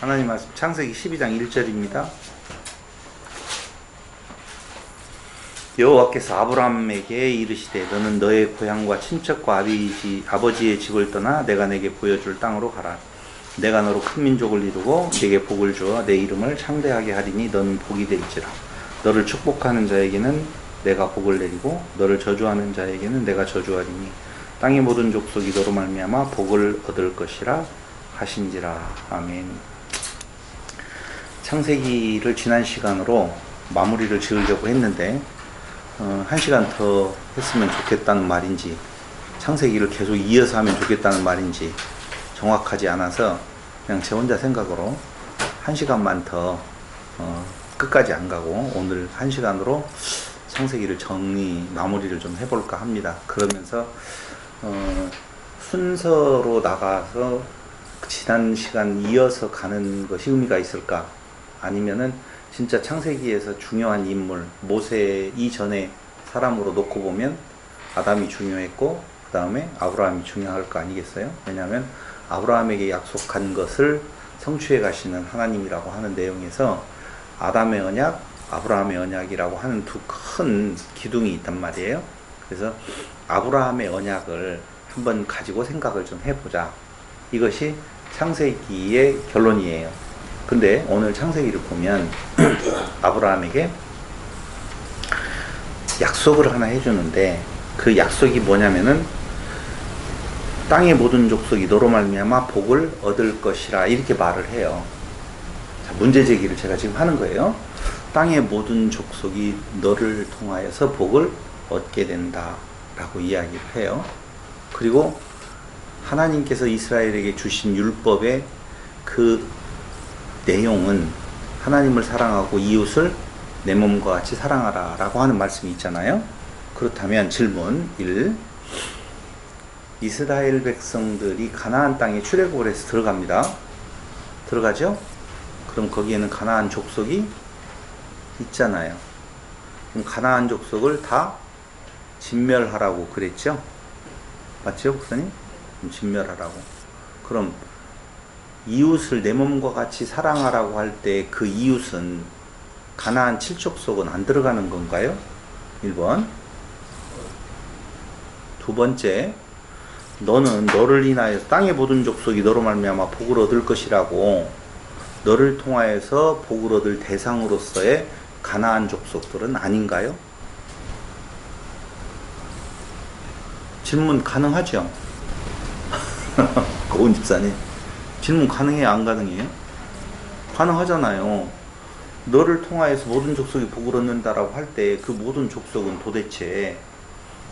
하나님 말씀 창세기 12장 1절입니다. 여호와께서 아브라함에게 이르시되 너는 너의 고향과 친척과 아버지의 집을 떠나 내가 내게 보여줄 땅으로 가라. 내가 너로 큰 민족을 이루고 네게 복을 주어 내 이름을 창대하게 하리니 너는 복이 될지라. 너를 축복하는 자에게는 내가 복을 내리고 너를 저주하는 자에게는 내가 저주하리니 땅의 모든 족속이 너로 말미암아 복을 얻을 것이라 하신지라. 아멘. 창세기를 지난 시간으로 마무리를 지으려고 했는데 한 시간 더 했으면 좋겠다는 말인지 창세기를 계속 이어서 하면 좋겠다는 말인지 정확하지 않아서 그냥 제 혼자 생각으로 한 시간만 더 끝까지 안 가고 오늘 한 시간으로 창세기를 마무리를 좀 해볼까 합니다. 그러면서 순서로 나가서 지난 시간 이어서 가는 것이 의미가 있을까? 아니면은 진짜 창세기에서 중요한 인물, 모세 이전에 사람으로 놓고 보면 아담이 중요했고 그 다음에 아브라함이 중요할 거 아니겠어요? 왜냐하면 아브라함에게 약속한 것을 성취해 가시는 하나님이라고 하는 내용에서 아담의 언약, 아브라함의 언약이라고 하는 두 큰 기둥이 있단 말이에요. 그래서 아브라함의 언약을 한번 가지고 생각을 좀 해보자. 이것이 창세기의 결론이에요. 근데 오늘 창세기를 보면 아브라함에게 약속을 하나 해주는데 그 약속이 뭐냐면은 땅의 모든 족속이 너로 말미암아 복을 얻을 것이라 이렇게 말을 해요. 자, 문제 제기를 제가 지금 하는 거예요. 땅의 모든 족속이 너를 통하여서 복을 얻게 된다 라고 이야기를 해요. 그리고 하나님께서 이스라엘에게 주신 율법의 그 내용은 하나님을 사랑하고 이웃을 내 몸과 같이 사랑하라 라고 하는 말씀이 있잖아요. 그렇다면 질문 1. 이스라엘 백성들이 가나안 땅에 출애굽을 해서 들어갑니다. 들어가죠? 그럼 거기에는 가나안 족속이 있잖아요. 그럼 가나안 족속을 다 진멸하라고 그랬죠? 맞죠, 목사님? 진멸하라고. 그럼 이웃을 내 몸과 같이 사랑하라고 할 때 그 이웃은 가나안 7족속은 안 들어가는 건가요? 1번. 두 번째, 너는 너를 인하여서 땅의 모든 족속이 너로 말미암아 복을 얻을 것이라고 너를 통하여서 복을 얻을 대상으로서의 가나안 족속들은 아닌가요? 질문 가능하죠? 고은 집사님 질문 가능해요? 안 가능해요? 가능하잖아요. 너를 통하여서 모든 족속이 복을 얻는다라고 할 때 그 모든 족속은 도대체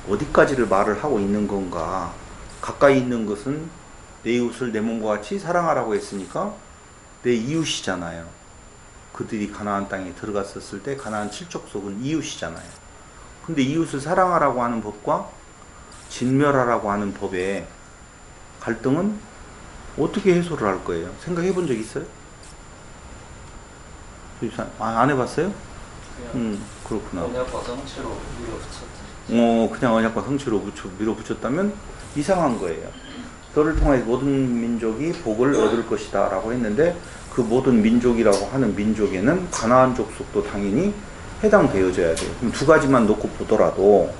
어디까지를 말을 하고 있는 건가? 가까이 있는 것은 내 이웃을 내 몸과 같이 사랑하라고 했으니까 내 이웃이잖아요. 그들이 가나안 땅에 들어갔었을 때 가나안 7족속은 이웃이잖아요. 근데 이웃을 사랑하라고 하는 법과 진멸하라고 하는 법의 갈등은 어떻게 해소를 할 거예요? 생각해 본 적 있어요? 안 해봤어요? 그렇구나. 언약과 성취로 밀어붙였다. 그냥 언약과 성취로 밀어붙였다면 이상한 거예요. 너를 통해 모든 민족이 복을 얻을 것이다 라고 했는데 그 모든 민족이라고 하는 민족에는 가나안 족속도 당연히 해당되어져야 돼요. 그럼 두 가지만 놓고 보더라도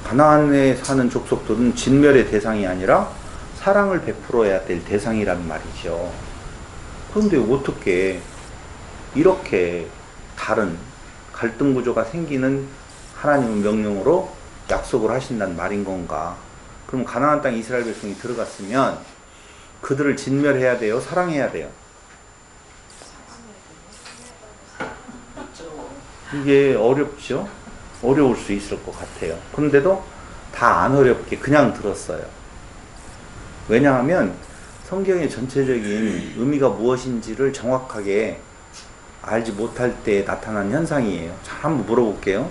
가나안에 사는 족속들은 진멸의 대상이 아니라 사랑을 베풀어야 될 대상이란 말이죠. 그런데 어떻게 이렇게 다른 갈등 구조가 생기는 하나님의 명령으로 약속을 하신다는 말인 건가? 그럼 가나안 땅 이스라엘 백성이 들어갔으면 그들을 진멸해야 돼요? 사랑해야 돼요? 이게 어렵죠? 어려울 수 있을 것 같아요. 그런데도 다 안 어렵게 그냥 들었어요. 왜냐하면 성경의 전체적인 의미가 무엇인지를 정확하게 알지 못할 때 나타난 현상이에요. 자, 한번 물어볼게요.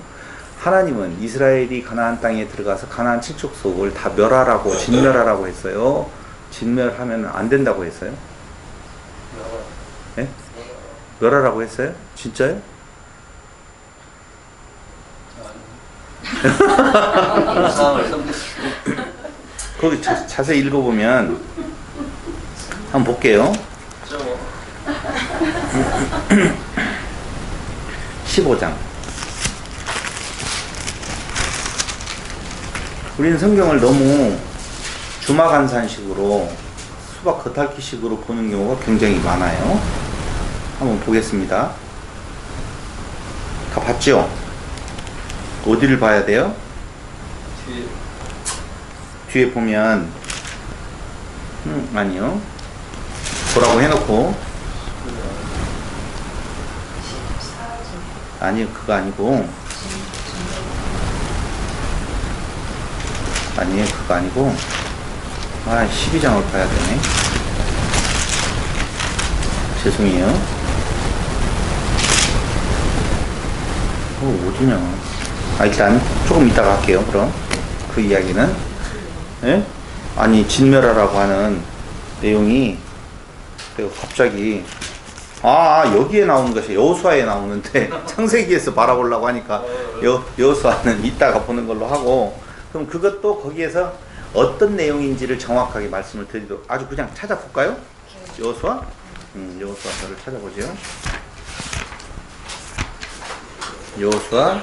하나님은 이스라엘이 가나안 땅에 들어가서 가나안 7족속을 다 멸하라고 진멸하라고 했어요? 진멸하면 안 된다고 했어요? 네? 멸하라고 했어요? 진짜요? 거기 자세히 읽어보면 한번 볼게요. (15장) 우리는 성경을 너무 주마간산식으로 수박 겉핥기식으로 보는 경우가 굉장히 많아요. 한번 보겠습니다. 다 봤죠? 어디를 봐야 돼요? 뒤에 보면 아니요. 보라고 해놓고 아니요, 그거 아니고 아니에요, 그거 아니고 12장을 봐야 되네. 죄송해요. 어디냐. 일단 조금 이따가 할게요. 그럼 그 이야기는 예? 아니 진멸하라고 하는 내용이 내가 갑자기 여기에 나오는 것이 여호수아에 나오는데 창세기에서 바라보려고 하니까 여호수아는 이따가 보는 걸로 하고, 그럼 그것도 거기에서 어떤 내용인지를 정확하게 말씀을 드리도록 아주 그냥 찾아볼까요? 여호수아? 여호수아서를 찾아보죠. 여호수아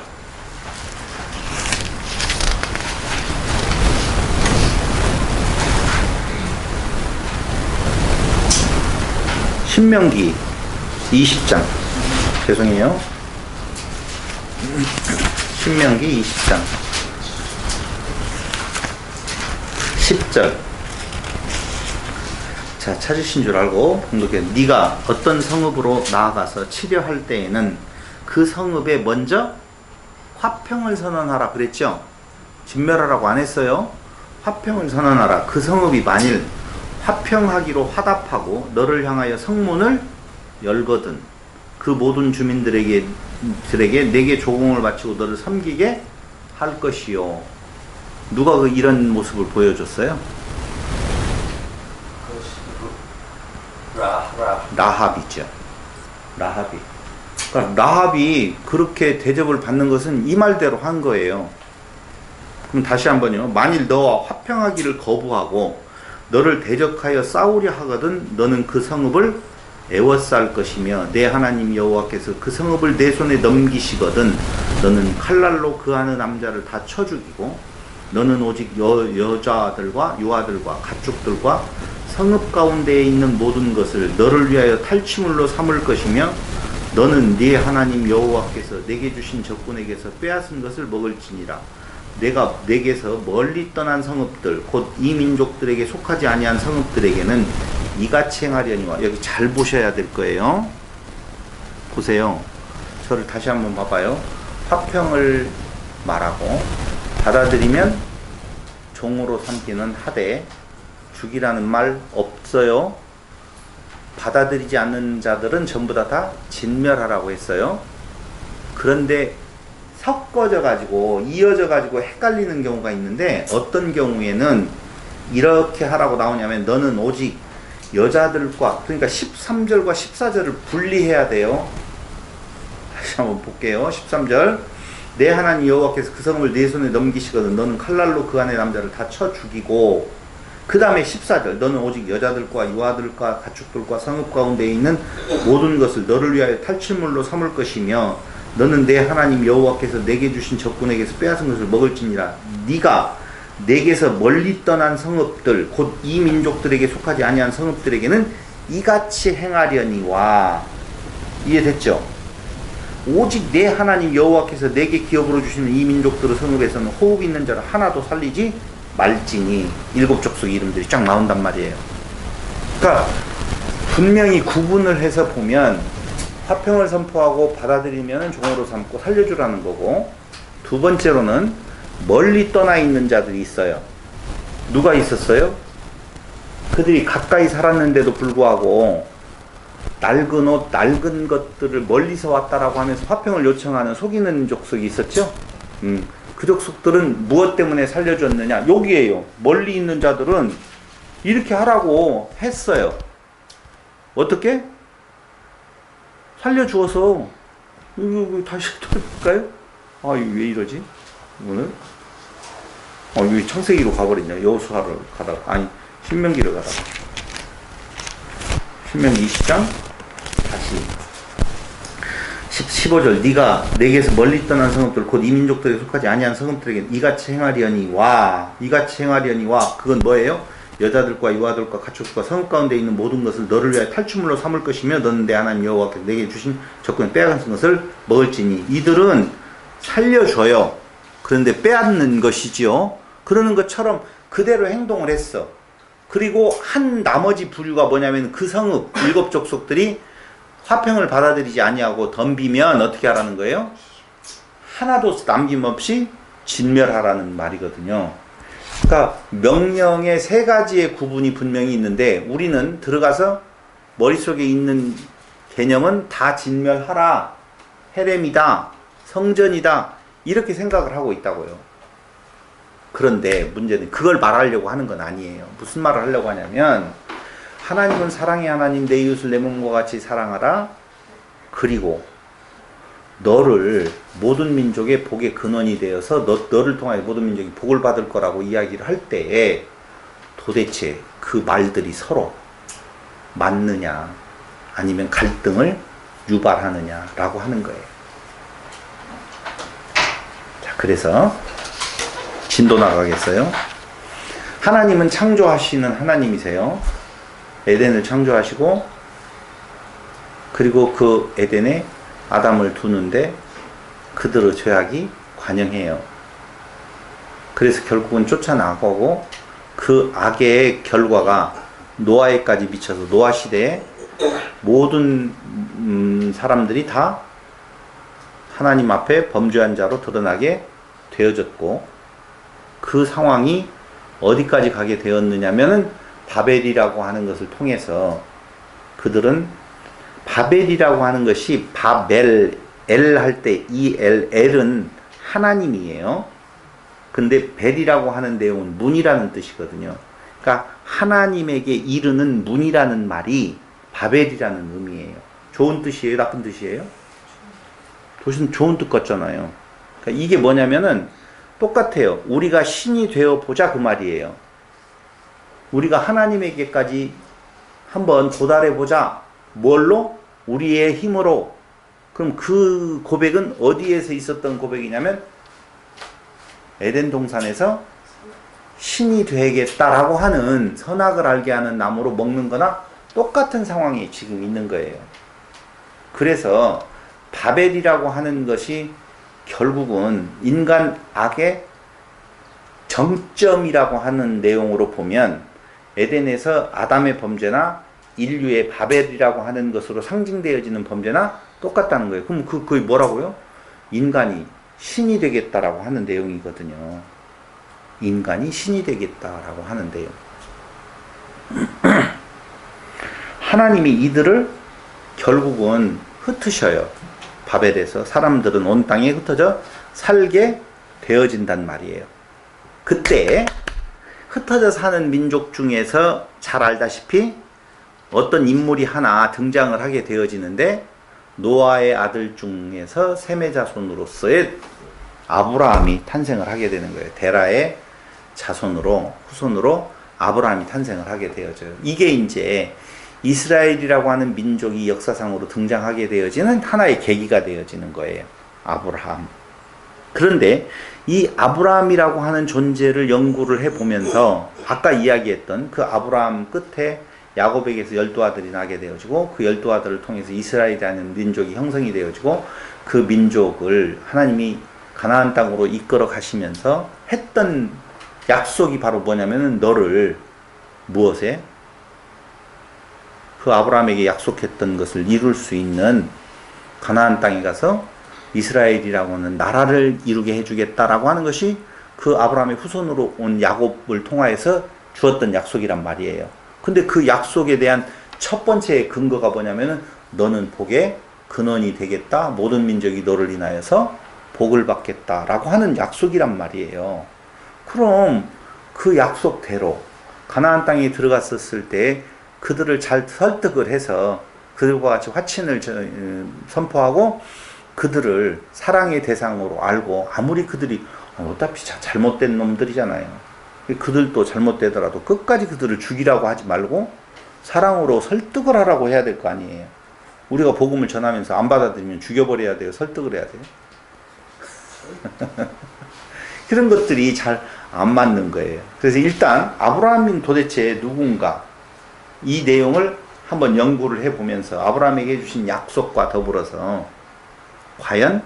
신명기 20장 죄송해요. 신명기 20장 10절. 자, 찾으신 줄 알고 공독해. 네가 어떤 성읍으로 나아가서 치려할 때에는 그 성읍에 먼저 화평을 선언하라 그랬죠. 진멸하라고 안 했어요. 화평을 선언하라. 그 성읍이 만일 화평하기로 화답하고 너를 향하여 성문을 열거든 그 모든 주민들에게 내게 조공을 바치고 너를 섬기게 할 것이요. 누가 이런 모습을 보여줬어요? 라합이죠. 라합이. 그러니까 라합이 그렇게 대접을 받는 것은 이 말대로 한 거예요. 그럼 다시 한번요. 만일 너와 화평하기를 거부하고 너를 대적하여 싸우려 하거든 너는 그 성읍을 애워쌀 것이며 내 하나님 여호와께서 그 성읍을 내 손에 넘기시거든 너는 칼날로 그 안의 남자를 다 쳐 죽이고 너는 오직 여자들과 유아들과 가축들과 성읍 가운데에 있는 모든 것을 너를 위하여 탈취물로 삼을 것이며 너는 네 하나님 여호와께서 내게 주신 적군에게서 빼앗은 것을 먹을지니라. 내가 내게서 멀리 떠난 성읍들 곧 이 민족들에게 속하지 아니한 성읍들에게는 이같이 행하려니와. 여기 잘 보셔야 될 거예요. 보세요. 저를 다시 한번 봐봐요. 화평을 말하고 받아들이면 종으로 삼기는 하되 죽이라는 말 없어요. 받아들이지 않는 자들은 전부 다 진멸하라고 했어요. 그런데 섞어져 가지고 이어져 가지고 헷갈리는 경우가 있는데 어떤 경우에는 이렇게 하라고 나오냐면 너는 오직 여자들과, 그러니까 13절과 14절을 분리해야 돼요. 다시 한번 볼게요. 13절 내 하나님 여호와께서 그 성을 내 손에 넘기시거든 너는 칼날로 그 안의 남자를 다 쳐 죽이고, 그 다음에 14절 너는 오직 여자들과 유아들과 가축들과 성읍 가운데 있는 모든 것을 너를 위하여 탈취물로 삼을 것이며 너는 내 하나님 여호와께서 내게 주신 적군에게서 빼앗은 것을 먹을지니라. 네가 내게서 멀리 떠난 성읍들 곧 이 민족들에게 속하지 아니한 성읍들에게는 이같이 행하려니와. 이해됐죠? 오직 내 하나님 여호와께서 내게 기업으로 주시는 이 민족들의 성읍에서는 호흡 있는 자를 하나도 살리지 말지니. 7족속 이름들이 쫙 나온단 말이에요. 그러니까 분명히 구분을 해서 보면 화평을 선포하고 받아들이면 종으로 삼고 살려주라는 거고, 두 번째로는 멀리 떠나 있는 자들이 있어요. 누가 있었어요? 그들이 가까이 살았는데도 불구하고 낡은 옷, 낡은 것들을 멀리서 왔다라고 하면서 화평을 요청하는 속이는 족속이 있었죠. 그 족속들은 무엇 때문에 살려줬느냐? 여기에요. 멀리 있는 자들은 이렇게 하라고 했어요. 어떻게? 살려주어서. 이거 다시 해볼까요? 이거 왜 이러지? 오늘? 왜 창세기로 가버렸냐? 여호수아를 가다가, 아니 신명기를 가다가. 신명기 20장 다시 15절 네가 내게서 멀리 떠난 성읍들 곧 이 민족들에 속하지 아니한 성읍들에게 이같이 행하려니 와 이같이 행하려니 와 그건 뭐예요? 여자들과 유아들과 가축과 성읍 가운데 있는 모든 것을 너를 위하여 탈취물로 삼을 것이며 너는 내 하나님 여호와께서 내게 주신 적군에 빼앗은 것을 먹을지니 이들은 살려줘요. 그런데 빼앗는 것이지요. 그러는 것처럼 그대로 행동을 했어. 그리고 한 나머지 부류가 뭐냐면 그 성읍 7 족속들이 화평을 받아들이지 아니하고 덤비면 어떻게 하라는 거예요? 하나도 남김없이 진멸하라는 말이거든요. 그러니까 명령의 3가지의 구분이 분명히 있는데 우리는 들어가서 머릿속에 있는 개념은 다 진멸하라, 헤렘이다, 성전이다 이렇게 생각을 하고 있다고요. 그런데 문제는 그걸 말하려고 하는 건 아니에요. 무슨 말을 하려고 하냐면 하나님은 사랑의 하나님 내 이웃을 내 몸과 같이 사랑하라. 그리고 너를 모든 민족의 복의 근원이 되어서 너를 통하여 모든 민족이 복을 받을 거라고 이야기를 할 때에 도대체 그 말들이 서로 맞느냐 아니면 갈등을 유발하느냐라고 하는 거예요. 자, 그래서 진도 나가겠어요? 하나님은 창조하시는 하나님이세요. 에덴을 창조하시고 그리고 그 에덴에 아담을 두는데 그들의 죄악이 관영해요. 그래서 결국은 쫓아나가고 그 악의 결과가 노아에까지 미쳐서 노아 시대에 모든 사람들이 다 하나님 앞에 범죄한 자로 드러나게 되어졌고 그 상황이 어디까지 가게 되었느냐면은 바벨이라고 하는 것을 통해서 그들은 바벨이라고 하는 것이 바벨 엘 할 때 이 엘은 하나님이에요. 근데 벨이라고 하는 내용은 문이라는 뜻이거든요. 그러니까 하나님에게 이르는 문이라는 말이 바벨이라는 의미예요. 좋은 뜻이에요? 나쁜 뜻이에요? 좋은 뜻 같잖아요. 그러니까 이게 뭐냐면은 똑같아요. 우리가 신이 되어 보자 그 말이에요. 우리가 하나님에게까지 한번 도달해 보자. 뭘로? 우리의 힘으로. 그럼 그 고백은 어디에서 있었던 고백이냐면 에덴 동산에서 신이 되겠다라고 하는 선악을 알게 하는 나무로 먹는 거나 똑같은 상황이 지금 있는 거예요. 그래서 바벨이라고 하는 것이 결국은 인간 악의 정점이라고 하는 내용으로 보면 에덴에서 아담의 범죄나 인류의 바벨이라고 하는 것으로 상징되어지는 범죄나 똑같다는 거예요. 그럼 그게 뭐라고요? 인간이 신이 되겠다라고 하는 내용이거든요. 인간이 신이 되겠다라고 하는 내용. 하나님이 이들을 결국은 흩으셔요. 바벨에서 사람들은 온 땅에 흩어져 살게 되어진단 말이에요. 그때 흩어져 사는 민족 중에서 잘 알다시피 어떤 인물이 하나 등장을 하게 되어지는데 노아의 아들 중에서 셈의 자손으로서의 아브라함이 탄생을 하게 되는 거예요. 데라의 자손으로 후손으로 아브라함이 탄생을 하게 되어져요. 이게 이제 이스라엘이라고 하는 민족이 역사상으로 등장하게 되어지는 하나의 계기가 되어지는 거예요. 아브라함. 그런데 이 아브라함이라고 하는 존재를 연구를 해보면서 아까 이야기했던 그 아브라함 끝에 야곱에게서 12아들이 나게 되어지고 그 12아들을 통해서 이스라엘이라는 민족이 형성이 되어지고 그 민족을 하나님이 가나안 땅으로 이끌어 가시면서 했던 약속이 바로 뭐냐면은 너를 무엇에? 그 아브라함에게 약속했던 것을 이룰 수 있는 가나안 땅에 가서 이스라엘이라고 하는 나라를 이루게 해주겠다라고 하는 것이 그 아브라함의 후손으로 온 야곱을 통하여서 주었던 약속이란 말이에요. 근데 그 약속에 대한 첫 번째 근거가 뭐냐면은 너는 복의 근원이 되겠다. 모든 민족이 너를 인하여서 복을 받겠다라고 하는 약속이란 말이에요. 그럼 그 약속대로 가나안 땅에 들어갔었을 때 그들을 잘 설득을 해서 그들과 같이 화친을 선포하고 그들을 사랑의 대상으로 알고 아무리 그들이 어차피 잘못된 놈들이잖아요. 그들도 잘못되더라도 끝까지 그들을 죽이라고 하지 말고 사랑으로 설득을 하라고 해야 될 거 아니에요. 우리가 복음을 전하면서 안 받아들이면 죽여버려야 돼요? 설득을 해야 돼요? 그런 것들이 잘 안 맞는 거예요. 그래서 일단 아브라함은 도대체 누군가, 이 내용을 한번 연구를 해보면서 아브라함에게 해주신 약속과 더불어서 과연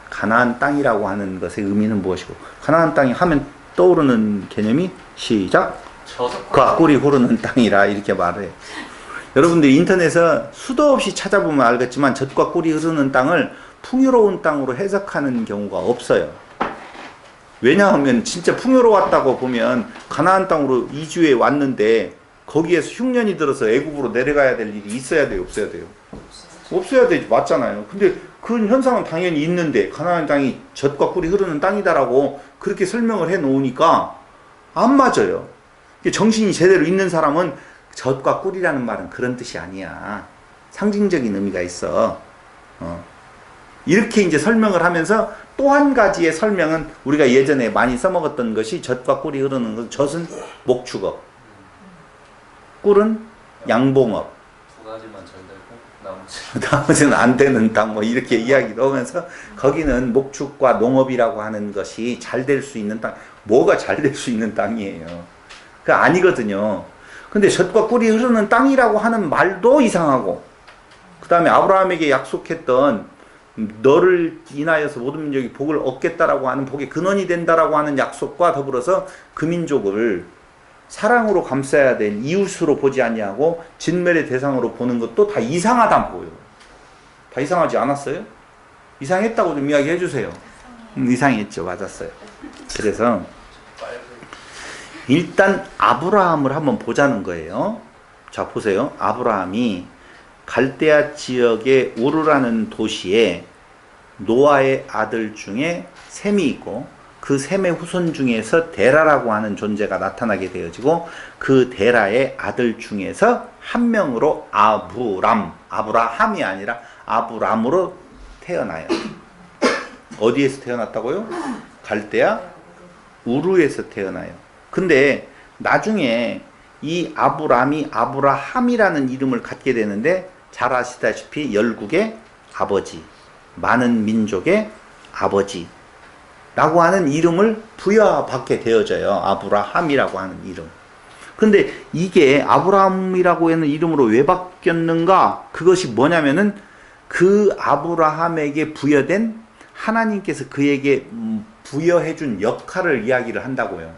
가나안 땅이라고 하는 것의 의미는 무엇이고, 가나안 땅이 하면 떠오르는 개념이 시작, 젖과 꿀이 흐르는 땅이라 이렇게 말을 해요. 여러분들이 인터넷에 수도 없이 찾아보면 알겠지만 젖과 꿀이 흐르는 땅을 풍요로운 땅으로 해석하는 경우가 없어요. 왜냐하면 진짜 풍요로웠다고 보면 가나안 땅으로 이주해 왔는데 거기에서 흉년이 들어서 애국으로 내려가야 될 일이 있어야 돼요, 없어야 돼요? 없어야 되지, 맞잖아요. 근데 그런 현상은 당연히 있는데 가나안 땅이 젖과 꿀이 흐르는 땅이다라고 그렇게 설명을 해 놓으니까 안 맞아요. 정신이 제대로 있는 사람은 젖과 꿀이라는 말은 그런 뜻이 아니야. 상징적인 의미가 있어. 이렇게 이제 설명을 하면서 또 한 가지의 설명은 우리가 예전에 많이 써먹었던 것이 젖과 꿀이 흐르는 것. 젖은 목축업, 꿀은 양봉업. 두 가지만 잘 되고 나머지는 안 되는 땅, 뭐 이렇게 이야기를 하면서 거기는 목축과 농업이라고 하는 것이 잘 될 수 있는 땅. 뭐가 잘 될 수 있는 땅이에요? 그 아니거든요. 근데 젖과 꿀이 흐르는 땅이라고 하는 말도 이상하고, 그 다음에 아브라함에게 약속했던 너를 인하여서 모든 민족이 복을 얻겠다라고 하는, 복의 근원이 된다라고 하는 약속과 더불어서 그 민족을 사랑으로 감싸야 될 이웃으로 보지 아니하고 진멸의 대상으로 보는 것도 다 이상하다 보여요. 다 이상하지 않았어요? 이상했다고 좀 이야기해 주세요. 이상했죠. 맞았어요. 그래서 일단 아브라함을 한번 보자는 거예요. 자, 보세요. 아브라함이 갈대아 지역의 우르라는 도시에 노아의 아들 중에 셈이 있고, 그 셈의 후손 중에서 데라라고 하는 존재가 나타나게 되어지고, 그 데라의 아들 중에서 한 명으로 아브라함이 아니라 아브람으로 태어나요. 어디에서 태어났다고요? 갈대아 우르에서 태어나요. 근데 나중에 이 아브람이 아브라함이라는 이름을 갖게 되는데, 잘 아시다시피 열국의 아버지, 많은 민족의 아버지 라고 하는 이름을 부여받게 되어져요. 아브라함이라고 하는 이름. 근데 이게 아브라함이라고 하는 이름으로 왜 바뀌었는가? 그것이 뭐냐면은 그 아브라함에게 부여된, 하나님께서 그에게 부여해준 역할을 이야기를 한다고요.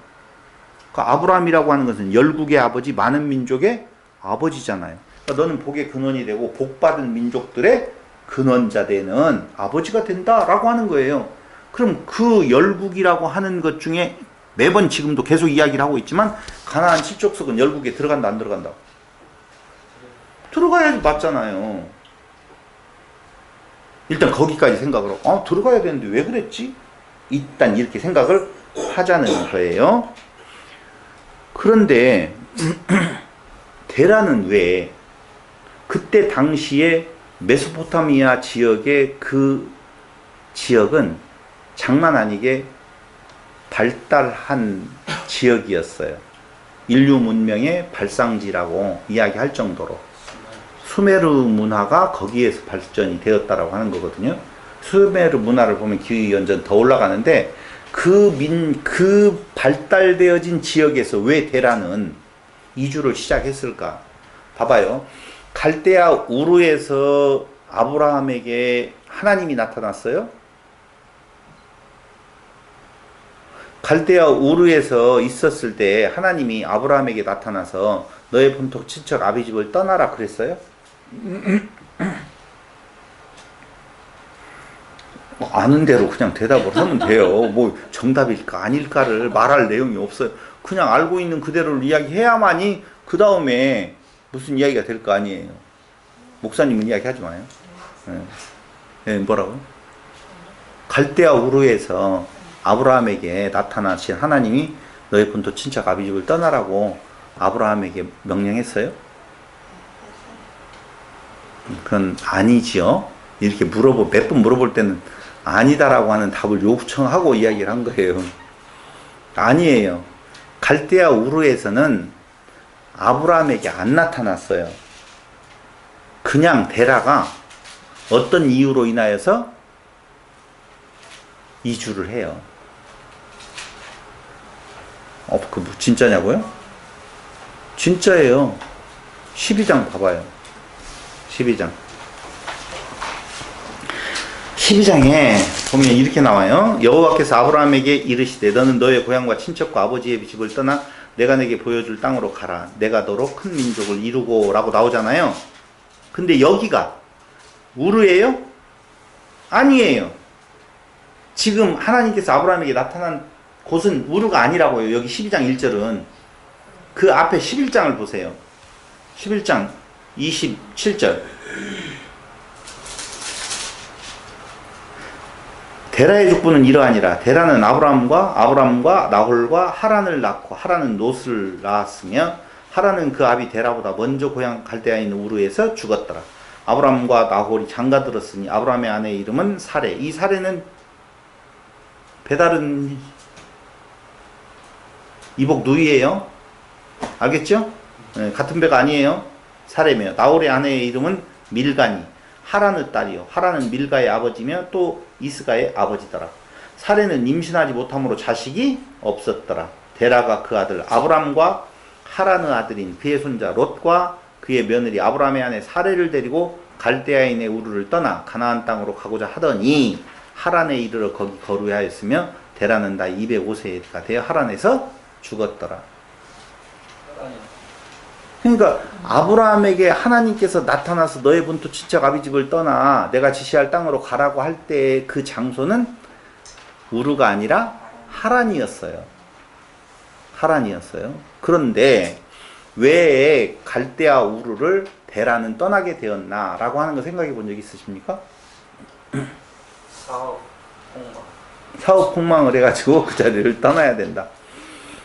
그 아브라함이라고 하는 것은 열국의 아버지, 많은 민족의 아버지잖아요. 그러니까 너는 복의 근원이 되고 복받은 민족들의 근원자 되는 아버지가 된다라고 하는 거예요. 그럼 그 열국이라고 하는 것 중에 매번 지금도 계속 이야기를 하고 있지만, 가나안 7족속은 열국에 들어간다 안 들어간다? 들어가야지, 맞잖아요. 일단 거기까지 생각을 하고, 들어가야 되는데 왜 그랬지? 일단 이렇게 생각을 하자는 거예요. 그런데 데라는 왜 그때 당시에 메소포타미아 지역의 그 지역은 장난 아니게 발달한 지역이었어요. 인류 문명의 발상지라고 이야기할 정도로 수메르 문화가 거기에서 발전이 되었다라고 하는 거거든요. 수메르 문화를 보면 기후 연전 더 올라가는데, 그 발달되어진 지역에서 왜 데라는 이주를 시작했을까? 봐봐요. 갈대아 우르에서 아브라함에게 하나님이 나타났어요. 갈대아 우르에서 있었을 때 하나님이 아브라함에게 나타나서 너의 본토 친척 아비집을 떠나라 그랬어요? 아는 대로 그냥 대답을 하면 돼요. 뭐 정답일까 아닐까를 말할 내용이 없어요. 그냥 알고 있는 그대로를 이야기해야만이 그 다음에 무슨 이야기가 될 거 아니에요. 목사님은 이야기하지 마요. 뭐라고요? 갈대아 우르에서 아브라함에게 나타나신 하나님이 너의 본토 친척 아비집을 떠나라고 아브라함에게 명령했어요? 그건 아니지요. 이렇게 몇 번 물어볼 때는 아니다라고 하는 답을 요청하고 이야기를 한 거예요. 아니에요. 갈대아 우르에서는 아브라함에게 안 나타났어요. 그냥 데라가 어떤 이유로 인하여서 이주를 해요. 진짜냐고요? 진짜예요. 12장 봐봐요. 12장. 12장에 보면 이렇게 나와요. 여호와께서 아브라함에게 이르시되 너는 너의 고향과 친척과 아버지의 집을 떠나 내가 내게 보여줄 땅으로 가라. 내가 너로 큰 민족을 이루고 라고 나오잖아요. 근데 여기가 우르예요? 아니에요. 지금 하나님께서 아브라함에게 나타난 곳은 우르가 아니라고요. 여기 12장 1절은. 그 앞에 11장을 보세요. 11장 27절. 데라의 족보는 이러하니라. 데라는 아브람과 나홀과 하란을 낳고 하란은 롯을 낳았으며 하란은 그 아비 데라보다 먼저 고향 갈대아에 있는 우르에서 죽었더라. 아브람과 나홀이 장가들었으니 아브람의 아내의 이름은 사레. 이 사레는 배다른 이복 누이예요. 알겠죠? 네, 같은 배가 아니에요. 사레며 나홀의 아내의 이름은 밀가니. 하란의 딸이요. 하란은 밀가의 아버지며 또 이스가의 아버지더라. 사레는 임신하지 못함으로 자식이 없었더라. 데라가 그 아들 아브람과 하란의 아들인 그의 손자 롯과 그의 며느리 아브람의 아내 사레를 데리고 갈대아인의 우르를 떠나 가나안 땅으로 가고자 하더니 하란에 이르러 거기 거류하였으며 데라는 나이 205세가 되어 하란에서 죽었더라. 그러니까 아브라함에게 하나님께서 나타나서 너의 본토 친척 아비 집을 떠나 내가 지시할 땅으로 가라고 할 때 그 장소는 우르가 아니라 하란이었어요. 하란이었어요. 그런데 왜 갈대아 우르를 데라는 떠나게 되었나 라고 하는 거 생각해 본 적 있으십니까? 사업 폭망을 해가지고 그 자리를 떠나야 된다.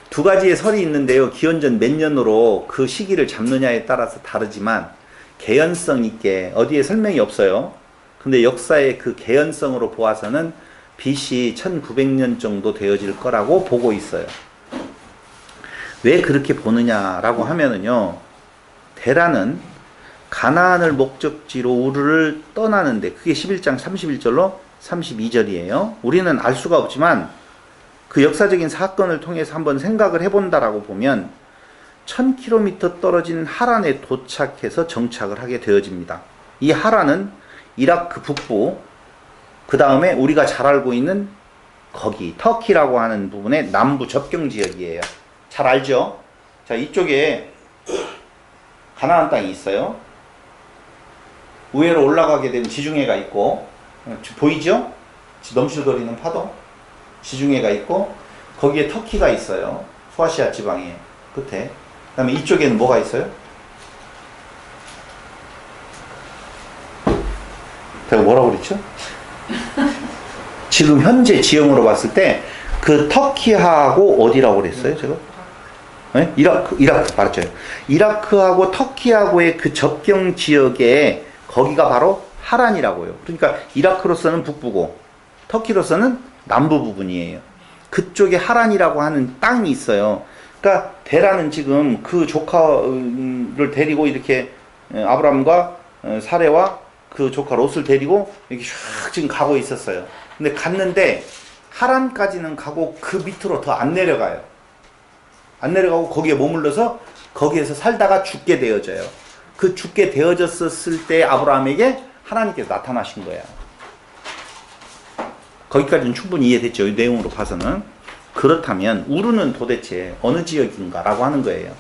두 가지의 설이 있는데요. 기원전 몇 년으로 그 시기를 잡느냐에 따라서 다르지만 개연성 있게 어디에 설명이 없어요. 근데 역사의 그 개연성으로 보아서는 BC 1900년 정도 되어질 거라고 보고 있어요. 왜 그렇게 보느냐라고 하면은요. 데라는 가나안을 목적지로 우르를 떠나는데 그게 11장 31절로 32절이에요. 우리는 알 수가 없지만 그 역사적인 사건을 통해서 한번 생각을 해본다라고 보면 1000km 떨어진 하란에 도착해서 정착을 하게 되어집니다. 이 하란은 이라크 북부, 그 다음에 우리가 잘 알고 있는 거기 터키라고 하는 부분의 남부 접경 지역이에요. 잘 알죠? 자, 이쪽에 가나안 땅이 있어요. 우회로 올라가게 되면 지중해가 있고, 보이죠? 넘실거리는 파도? 지중해가 있고 거기에 터키가 있어요. 소아시아 지방에 끝에. 그 다음에 이쪽에는 뭐가 있어요? 제가 뭐라고 그랬죠? 지금 현재 지형으로 봤을 때 그 터키하고 어디라고 그랬어요? 제가? 네? 이라크 말했죠. 이라크하고 터키하고의 그 접경 지역에 거기가 바로 하란이라고요. 그러니까 이라크로서는 북부고 터키로서는 남부 부분이에요. 그쪽에 하란이라고 하는 땅이 있어요. 그러니까 데라는 지금 그 조카를 데리고 이렇게 아브람과 사레와 그 조카 롯을 데리고 이렇게 슉 지금 가고 있었어요. 근데 갔는데 하란까지는 가고 그 밑으로 더 안 내려가요. 안 내려가고 거기에 머물러서 거기에서 살다가 죽게 되어져요. 그 죽게 되어졌을 때 아브라함에게 하나님께서 나타나신 거예요. 거기까지는 충분히 이해됐죠. 이 내용으로 봐서는. 그렇다면 우르는 도대체 어느 지역인가 라고 하는 거예요.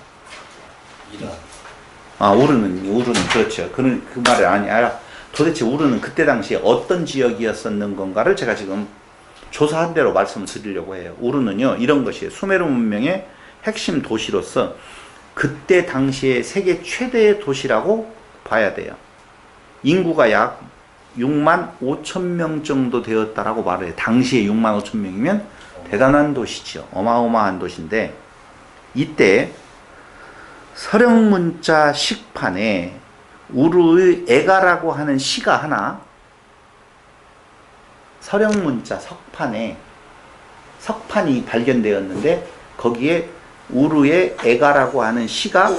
우르는 그렇죠. 그 말이 아니라 도대체 우르는 그때 당시에 어떤 지역이었었는 건가를 제가 지금 조사한 대로 말씀을 드리려고 해요. 우르는요 이런 것이에요. 수메르 문명의 핵심 도시로서 그때 당시에 세계 최대의 도시라고 봐야 돼요. 인구가 약 6만 5천 명 정도 되었다라고 말해요. 당시에 6만 5천 명이면 대단한 도시죠. 어마어마한 도시인데 이때 서령문자 식판에 우르의 에가라고 하는 시가 하나 서령문자 석판이 발견되었는데 거기에 우르의 에가라고 하는 시가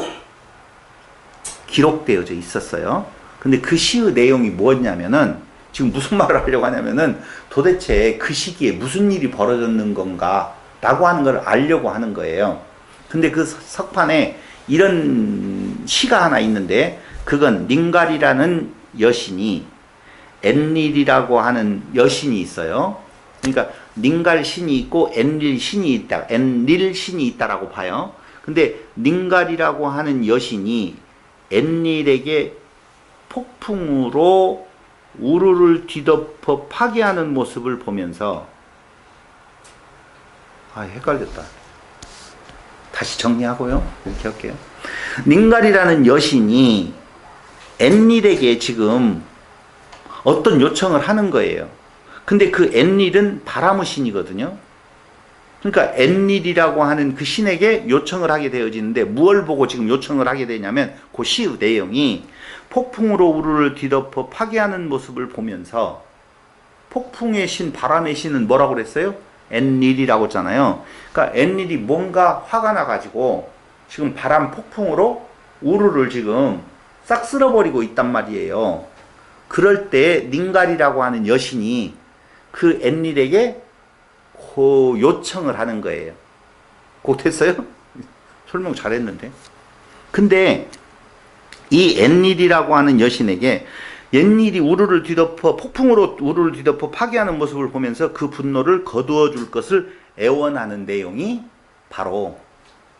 기록되어져 있었어요. 근데 그 시의 내용이 뭐였냐면은 지금 무슨 말을 하려고 하냐면은 도대체 그 시기에 무슨 일이 벌어졌는 건가 라고 하는 걸 알려고 하는 거예요. 근데 그 석판에 이런 시가 하나 있는데 그건 닌갈이라는 여신이 엔릴이라고 하는 여신이 있어요. 그러니까 닌갈 신이 있고 엔릴 신이 있다. 엔릴 신이 있다라고 봐요. 근데 닌갈이라고 하는 여신이 엔릴에게 폭풍으로 우르를 뒤덮어 파괴하는 모습을 보면서 헷갈렸다. 다시 정리하고요. 이렇게 할게요. 닌갈이라는 여신이 엔릴에게 지금 어떤 요청을 하는 거예요. 근데 그 엔릴은 바람의 신이거든요. 그러니까 엔릴이라고 하는 그 신에게 요청을 하게 되어지는데 무엇을 보고 지금 요청을 하게 되냐면 그 시의 내용이 폭풍으로 우르를 뒤덮어 파괴하는 모습을 보면서 폭풍의 신, 바람의 신은 뭐라고 그랬어요? 엔릴이라고 했잖아요. 그러니까 엔릴이 뭔가 화가 나가지고 지금 바람 폭풍으로 우르를 지금 싹 쓸어버리고 있단 말이에요. 그럴 때 닌갈이라고 하는 여신이 그 엔릴에게 그 요청을 하는 거예요. 곧 했어요? 설명 잘했는데. 근데 이 엔릴이라고 하는 여신에게 엔릴이 우르를 뒤덮어 폭풍으로 우르를 뒤덮어 파괴하는 모습을 보면서 그 분노를 거두어 줄 것을 애원하는 내용이 바로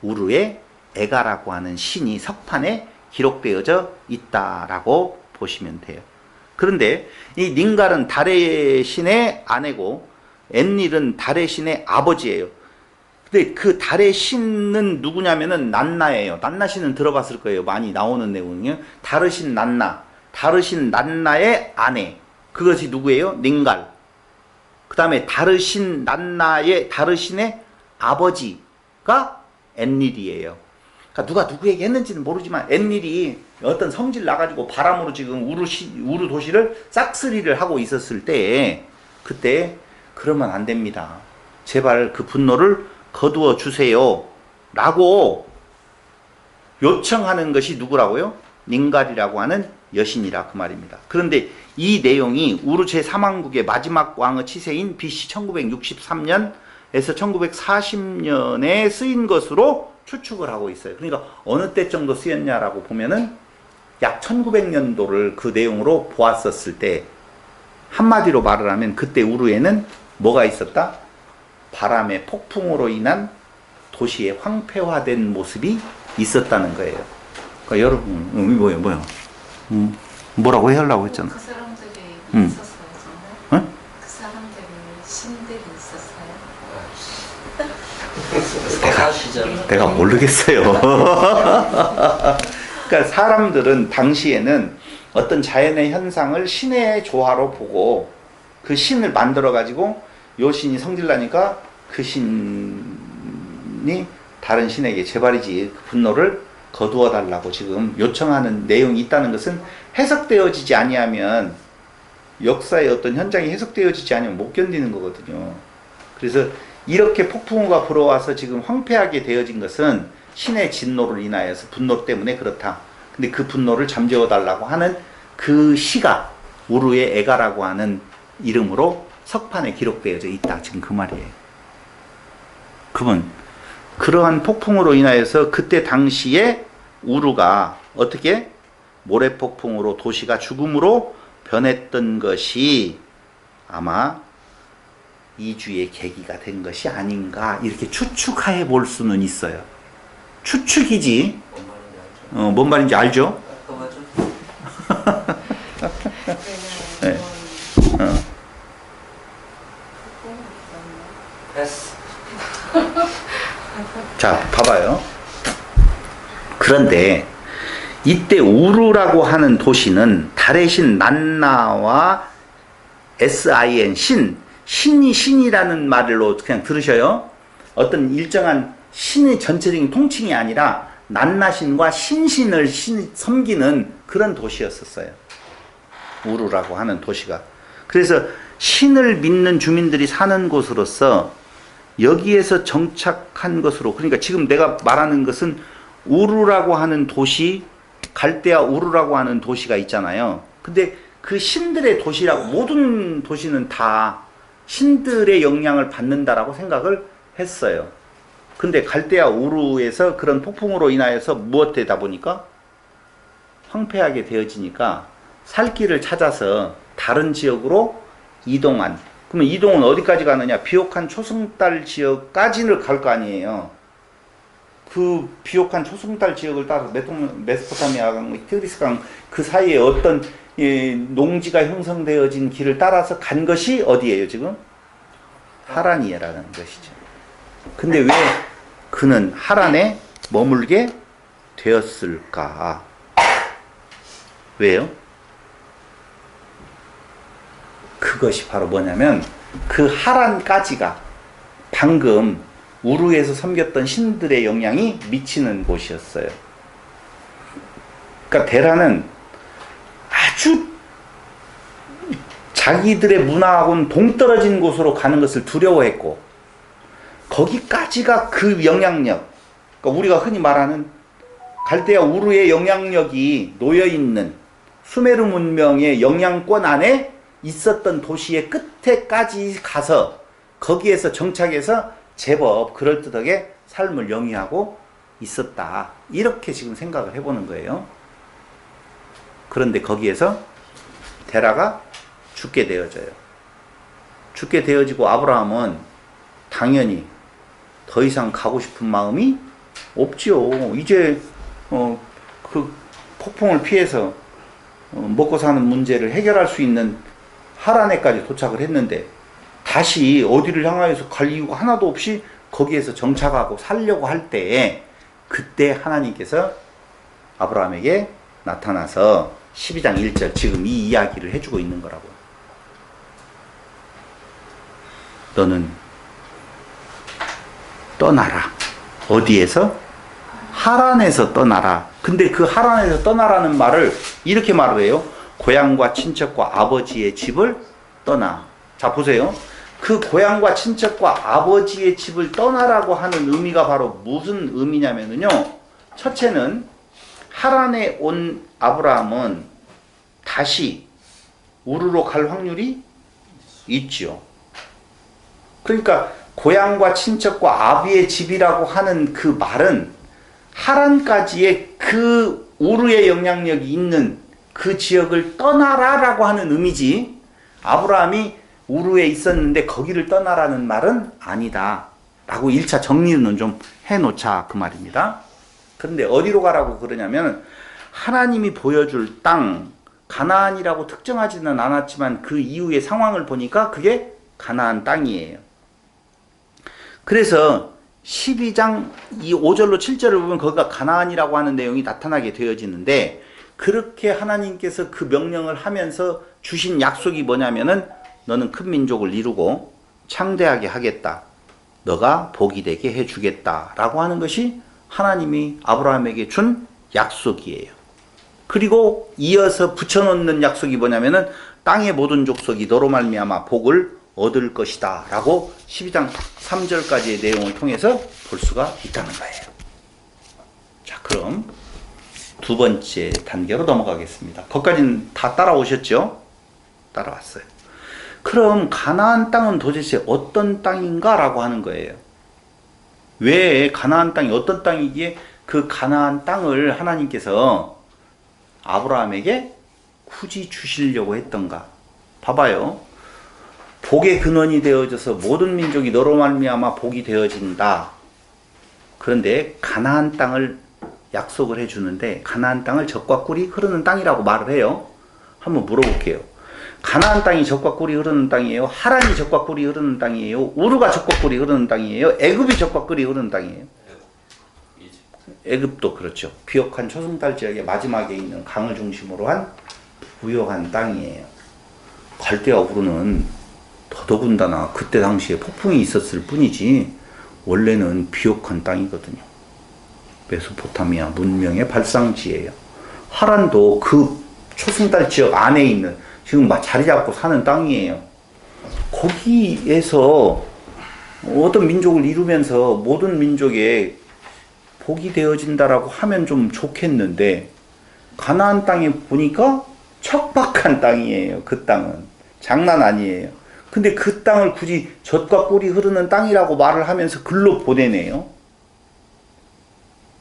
우르의 에가라고 하는 신이 석판에 기록되어져 있다라고 보시면 돼요. 그런데 이 닌갈은 달의 신의 아내고 엔릴은 달의 신의 아버지예요. 근데 그 달의 신은 누구냐면은 난나예요. 난나 신은 들어봤을 거예요. 많이 나오는 내용이요. 다르신 난나. 다르신 난나의 아내. 그것이 누구예요? 닌갈. 그 다음에 다르신 난나의 다르신의 아버지가 엔릴이에요. 그러니까 누가 누구에게 했는지는 모르지만 엔릴이 어떤 성질 나가지고 바람으로 지금 우르 도시를 싹쓸이를 하고 있었을 때 그때 그러면 안 됩니다. 제발 그 분노를 거두어 주세요. 라고 요청하는 것이 누구라고요? 닌갈이라고 하는 여신이라 그 말입니다. 그런데 이 내용이 우르 제3왕국의 마지막 왕의 치세인 BC 1963년에서 1940년에 쓰인 것으로 추측을 하고 있어요. 그러니까 어느 때 정도 쓰였냐라고 보면은 약 1900년도를 그 내용으로 보았었을 때 한마디로 말을 하면 그때 우르에는 뭐가 있었다? 바람의 폭풍으로 인한 도시의 황폐화된 모습이 있었다는 거예요. 그러니까 여러분, 뭐요? 뭐라고 하려고 했잖아. 그 사람들이 있었어요, 정말? 응? 그 사람들이 신들이 있었어요? 내가 모르겠어요. 그러니까 사람들은 당시에는 어떤 자연의 현상을 신의 조화로 보고 그 신을 만들어 가지고 요 신이 성질나니까 그 신이 다른 신에게 제발이지 그 분노를 거두어 달라고 지금 요청하는 내용이 있다는 것은 해석되어지지 아니하면 역사의 어떤 현장이 해석되어지지 않으면 못 견디는 거거든요. 그래서 이렇게 폭풍우가 불어와서 지금 황폐하게 되어진 것은 신의 진노를 인하여서 분노 때문에 그렇다. 근데 그 분노를 잠재워 달라고 하는 그 시가 우르의 에가라고 하는 이름으로 석판에 기록되어져 있다. 지금 그 말이에요. 그러면 그러한 폭풍으로 인하여서 그때 당시에 우르가 어떻게 모래폭풍으로 도시가 죽음으로 변했던 것이 아마 이주의 계기가 된 것이 아닌가 이렇게 추측해 볼 수는 있어요. 추측이지. 뭔 말인지 알죠? 네. 자, 봐봐요. 그런데 이때 우르라고 하는 도시는 달의 신 난나와 sin 신이라는 말로 그냥 들으셔요. 어떤 일정한 신의 전체적인 통칭이 아니라 난나신과 신신을 섬기는 그런 도시였었어요. 우르라고 하는 도시가. 그래서 신을 믿는 주민들이 사는 곳으로서 여기에서 정착한 것으로, 그러니까 지금 내가 말하는 것은 우르라고 하는 도시가 갈대아 우르라고 하는 도시가 있잖아요. 근데 그 신들의 도시라고, 모든 도시는 다 신들의 영향을 받는다라고 생각을 했어요. 근데 갈대아 우르에서 그런 폭풍으로 인하여서 무엇 되다 보니까 황폐하게 되어지니까 살 길을 찾아서 다른 지역으로 이동한. 그러면 이동은 어디까지 가느냐? 비옥한 초승달 지역까지는 갈 거 아니에요. 그 비옥한 초승달 지역을 따라서 메소포타미아강, 티그리스강 그 사이에 어떤 농지가 형성되어진 길을 따라서 간 것이 어디예요 지금? 하란이라는 것이죠. 근데 왜 그는 하란에 머물게 되었을까? 왜요? 그것이 바로 뭐냐면 그 하란까지가 방금 우르에서 섬겼던 신들의 영향이 미치는 곳이었어요. 그러니까 데라는 아주 자기들의 문화하고는 동떨어진 곳으로 가는 것을 두려워했고, 거기까지가 그 영향력, 그러니까 우리가 흔히 말하는 갈대아 우르의 영향력이 놓여있는 수메르 문명의 영향권 안에 있었던 도시의 끝에까지 가서 거기에서 정착해서 제법 그럴듯하게 삶을 영위하고 있었다. 이렇게 지금 생각을 해보는 거예요. 그런데 거기에서 데라가 죽게 되어져요. 죽게 되어지고 아브라함은 당연히 더 이상 가고 싶은 마음이 없지요. 이제 그 폭풍을 피해서 먹고 사는 문제를 해결할 수 있는 하란에까지 도착을 했는데 다시 어디를 향하여서 갈 이유가 하나도 없이 거기에서 정착하고 살려고 할 때에 그때 하나님께서 아브라함에게 나타나서 12장 1절 지금 이 이야기를 해주고 있는 거라고요. 너는 떠나라. 어디에서? 하란에서 떠나라. 근데 그 하란에서 떠나라는 말을 이렇게 말을 해요. 고향과 친척과 아버지의 집을 떠나. 자 보세요. 그 고향과 친척과 아버지의 집을 떠나라고 하는 의미가 바로 무슨 의미냐면요. 첫째는 하란에 온 아브라함은 다시 우르로 갈 확률이 있죠. 그러니까 고향과 친척과 아비의 집이라고 하는 그 말은 하란까지의 그 우르의 영향력이 있는 그 지역을 떠나라라고 하는 의미지, 아브라함이 우르에 있었는데 거기를 떠나라는 말은 아니다 라고 1차 정리는 좀 해놓자 그 말입니다. 그런데 어디로 가라고 그러냐면 하나님이 보여줄 땅, 가나안이라고 특정하지는 않았지만 그 이후의 상황을 보니까 그게 가나안 땅이에요. 그래서 12장 이 5절로 7절을 보면 거기가 가나안이라고 하는 내용이 나타나게 되어지는데, 그렇게 하나님께서 그 명령을 하면서 주신 약속이 뭐냐면은 너는 큰 민족을 이루고 창대하게 하겠다. 너가 복이 되게 해주겠다. 라고 하는 것이 하나님이 아브라함에게 준 약속이에요. 그리고 이어서 붙여놓는 약속이 뭐냐면은 땅의 모든 족속이 너로 말미암아 복을 얻을 것이다. 라고 12장 3절까지의 내용을 통해서 볼 수가 있다는 거예요. 자, 그럼 두 번째 단계로 넘어가겠습니다. 거기까지는 다 따라오셨죠? 따라왔어요. 그럼 가나안 땅은 도대체 어떤 땅인가? 라고 하는 거예요. 왜 가나안 땅이 어떤 땅이기에 그 가나안 땅을 하나님께서 아브라함에게 굳이 주시려고 했던가? 봐봐요. 복의 근원이 되어져서 모든 민족이 너로 말미암아 복이 되어진다. 그런데 가나안 땅을 약속을 해주는데 가나안 땅을 젖과 꿀이 흐르는 땅이라고 말을 해요. 한번 물어볼게요. 가나안 땅이 젖과 꿀이 흐르는 땅이에요? 하란이 젖과 꿀이 흐르는 땅이에요? 우르가 젖과 꿀이 흐르는 땅이에요? 애굽이 젖과 꿀이 흐르는 땅이에요? 애굽도 그렇죠. 비옥한 초승달 지역의 마지막에 있는 강을 중심으로 한 부유한 땅이에요. 갈대아 우르는 더더군다나 그때 당시에 폭풍이 있었을 뿐이지 원래는 비옥한 땅이거든요. 메소포타미아 문명의 발상지예요. 하란도 그 초승달 지역 안에 있는 지금 막 자리 잡고 사는 땅이에요. 거기에서 어떤 민족을 이루면서 모든 민족에 복이 되어진다라고 하면 좀 좋겠는데 가나안 땅에 보니까 척박한 땅이에요. 그 땅은 장난 아니에요. 근데 그 땅을 굳이 젖과 꿀이 흐르는 땅이라고 말을 하면서 글로 보내네요.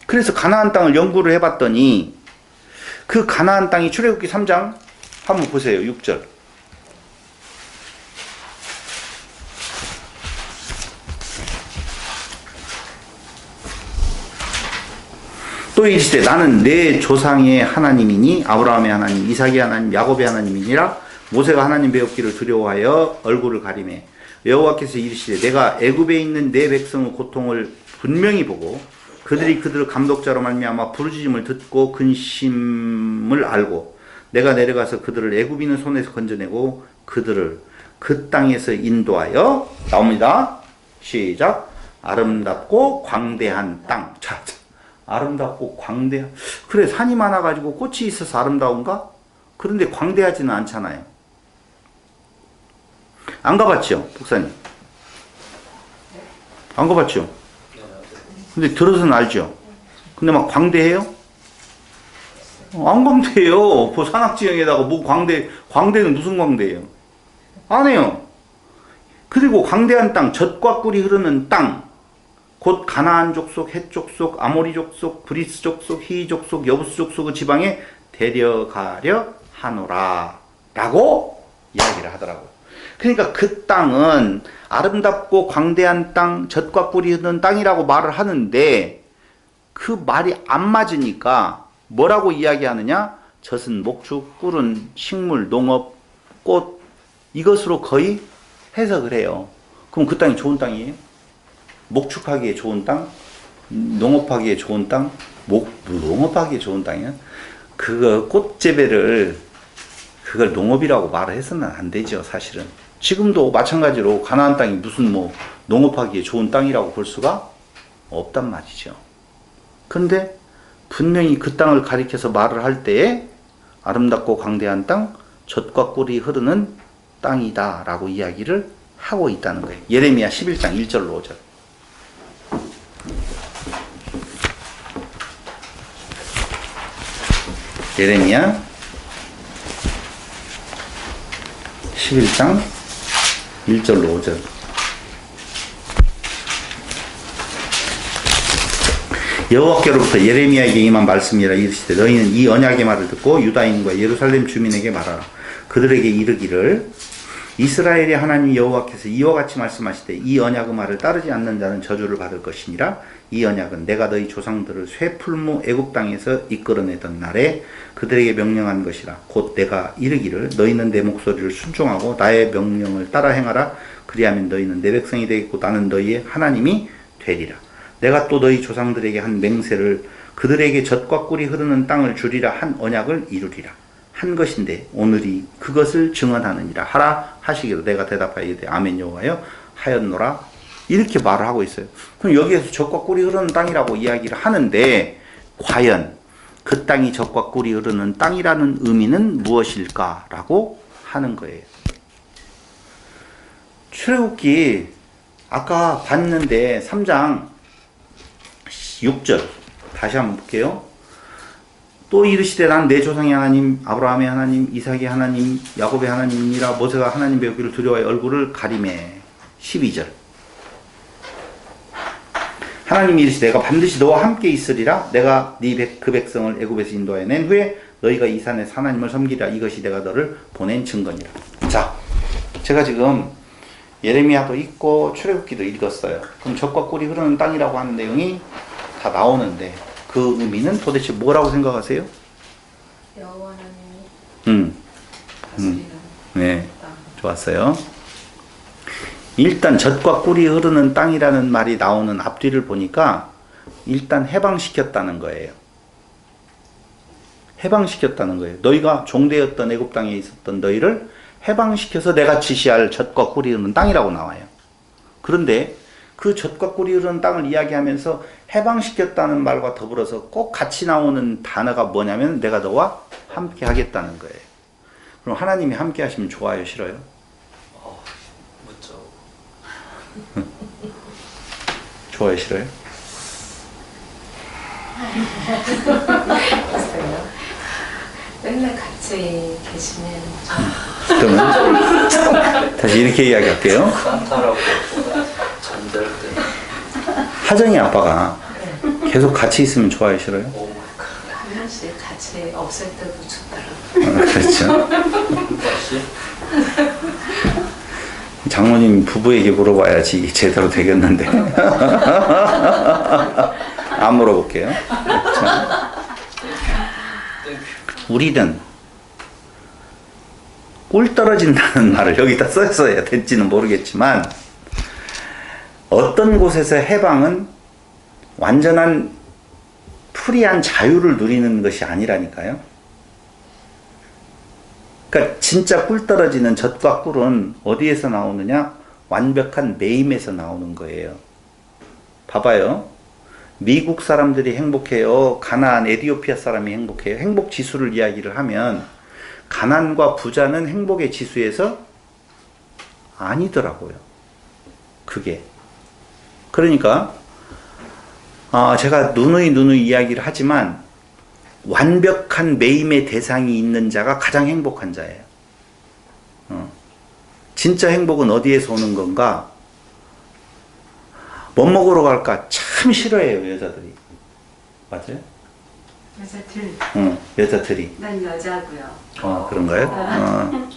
그래서 가나안 땅을 연구를 해봤더니 그 가나안 땅이 출애굽기 3장 한번 보세요. 6절. 또 이르시되 나는 내 조상의 하나님이니 아브라함의 하나님, 이삭의 하나님, 야곱의 하나님이니라. 모세가 하나님 배웠기를 두려워하여 얼굴을 가리매 여호와께서 이르시되 내가 애굽에 있는 내 백성의 고통을 분명히 보고 그들이 그들을 감독자로 말미암아 부르짖음을 듣고 근심을 알고 내가 내려가서 그들을 애굽인의 손에서 건져내고 그들을 그 땅에서 인도하여 나옵니다. 시작. 아름답고 광대한 땅. 자, 아름답고 광대한. 그래, 산이 많아가지고 꽃이 있어서 아름다운가? 그런데 광대하지는 않잖아요. 안 가봤죠, 목사님? 안 가봤죠? 근데 들어서는 알죠? 근데 막 광대해요? 안 광대해요. 그 산악지형에다가 뭐 광대는 무슨 광대예요? 안 해요. 그리고 광대한 땅, 젖과 꿀이 흐르는 땅, 곧 가나안 족속, 헷 족속, 아모리 족속, 브리스 족속, 히이 족속, 여부스 족속의 지방에 데려가려 하노라 라고 이야기를 하더라고요. 그러니까 그 땅은 아름답고 광대한 땅, 젖과 꿀이 흐르는 땅이라고 말을 하는데 그 말이 안 맞으니까 뭐라고 이야기하느냐? 젖은 목축, 꿀은 식물, 농업, 꽃 이것으로 거의 해석을 해요. 그럼 그 땅이 좋은 땅이에요? 목축하기에 좋은 땅? 농업하기에 좋은 땅? 농업하기에 좋은 땅이야? 그거 꽃재배를 그걸 농업이라고 말을 해서는 안 되죠, 사실은. 지금도 마찬가지로 가나안 땅이 무슨 뭐 농업하기에 좋은 땅이라고 볼 수가 없단 말이죠. 그런데 분명히 그 땅을 가리켜서 말을 할 때에 아름답고 광대한 땅, 젖과 꿀이 흐르는 땅이다 라고 이야기를 하고 있다는 거예요. 예레미야 11장 1절로 5절. 예레미야 11장 1절로 5절. 여호와께로부터 예레미야에게 임한 말씀이라 이르시되 너희는 이 언약의 말을 듣고 유다인과 예루살렘 주민에게 말하라. 그들에게 이르기를 이스라엘의 하나님 여호와께서 이와 같이 말씀하시되 이 언약의 말을 따르지 않는 자는 저주를 받을 것이니라. 이 언약은 내가 너희 조상들을 쇠풀무 애굽 땅에서 이끌어내던 날에 그들에게 명령한 것이라. 곧 내가 이르기를 너희는 내 목소리를 순종하고 나의 명령을 따라 행하라. 그리하면 너희는 내 백성이 되겠고 나는 너희의 하나님이 되리라. 내가 또 너희 조상들에게 한 맹세를 그들에게 젖과 꿀이 흐르는 땅을 주리라 한 언약을 이루리라 한 것인데 오늘이 그것을 증언하느니라 하라 하시기로 내가 대답하여 이르되 아멘 여호와여 하였노라. 이렇게 말을 하고 있어요. 그럼 여기에서 젖과 꿀이 흐르는 땅이라고 이야기를 하는데 과연 그 땅이 젖과 꿀이 흐르는 땅이라는 의미는 무엇일까라고 하는 거예요. 출애굽기 아까 봤는데 3장 6절 다시 한번 볼게요. 또 이르시되 난 내 조상의 하나님 아브라함의 하나님 이삭의 하나님 야곱의 하나님이라. 모세가 하나님 배우기를 두려워하여 얼굴을 가리매. 12절 하나님이 이르시되 내가 반드시 너와 함께 있으리라. 내가 그 백성을 애굽에서 인도하여 낸 후에 너희가 이 산에서 하나님을 섬기라. 이것이 내가 너를 보낸 증거니라. 자, 제가 지금 예레미야도 읽고 출애굽기도 읽었어요. 그럼 젖과 꿀이 흐르는 땅이라고 하는 내용이 다 나오는데 그 의미는 도대체 뭐라고 생각하세요? 여호와 하나님이 다스리는 네, 땅. 좋았어요. 일단 젖과 꿀이 흐르는 땅이라는 말이 나오는 앞뒤를 보니까 일단 해방시켰다는 거예요. 해방시켰다는 거예요. 너희가 종되었던 애굽 땅에 있었던 너희를 해방시켜서 내가 지시할 젖과 꿀이 흐르는 땅이라고 나와요. 그런데 그 젖과 꿀이 흐르는 땅을 이야기하면서 해방시켰다는 말과 더불어서 꼭 같이 나오는 단어가 뭐냐면 내가 너와 함께 하겠다는 거예요. 그럼 하나님이 함께 하시면 좋아요, 싫어요? 묻죠. 좋아요, 싫어요? 맨날 같이 계시면 그러면 다시 이렇게 이야기할게요. 산타라고 잠잘 때 하정이 아빠가 계속 같이 있으면 좋아요, 싫어요? 오 마이 갓. 한 번씩 같이 없을 때도 좋더라고요. 그렇죠. 다시 장모님 부부에게 물어봐야지 이게 제대로 되겠는데. 안 물어볼게요. 자, 우리는 꿀 떨어진다는 말을 여기다 써야 될지는 모르겠지만 어떤 곳에서 해방은 완전한 프리한 자유를 누리는 것이 아니라니까요. 그러니까 진짜 꿀 떨어지는 젖과 꿀은 어디에서 나오느냐? 완벽한 매임에서 나오는 거예요. 봐봐요. 미국 사람들이 행복해요. 가나안, 에티오피아 사람이 행복해요. 행복 지수를 이야기를 하면 가난과 부자는 행복의 지수에서 아니더라고요. 그게. 그러니까 제가 누누이 이야기를 하지만 완벽한 매임의 대상이 있는 자가 가장 행복한 자예요. 진짜 행복은 어디에서 오는 건가? 뭐 먹으러 갈까? 참 싫어해요, 여자들이. 맞아요? 여자들. 여자들이. 난 여자고요. 그런가요?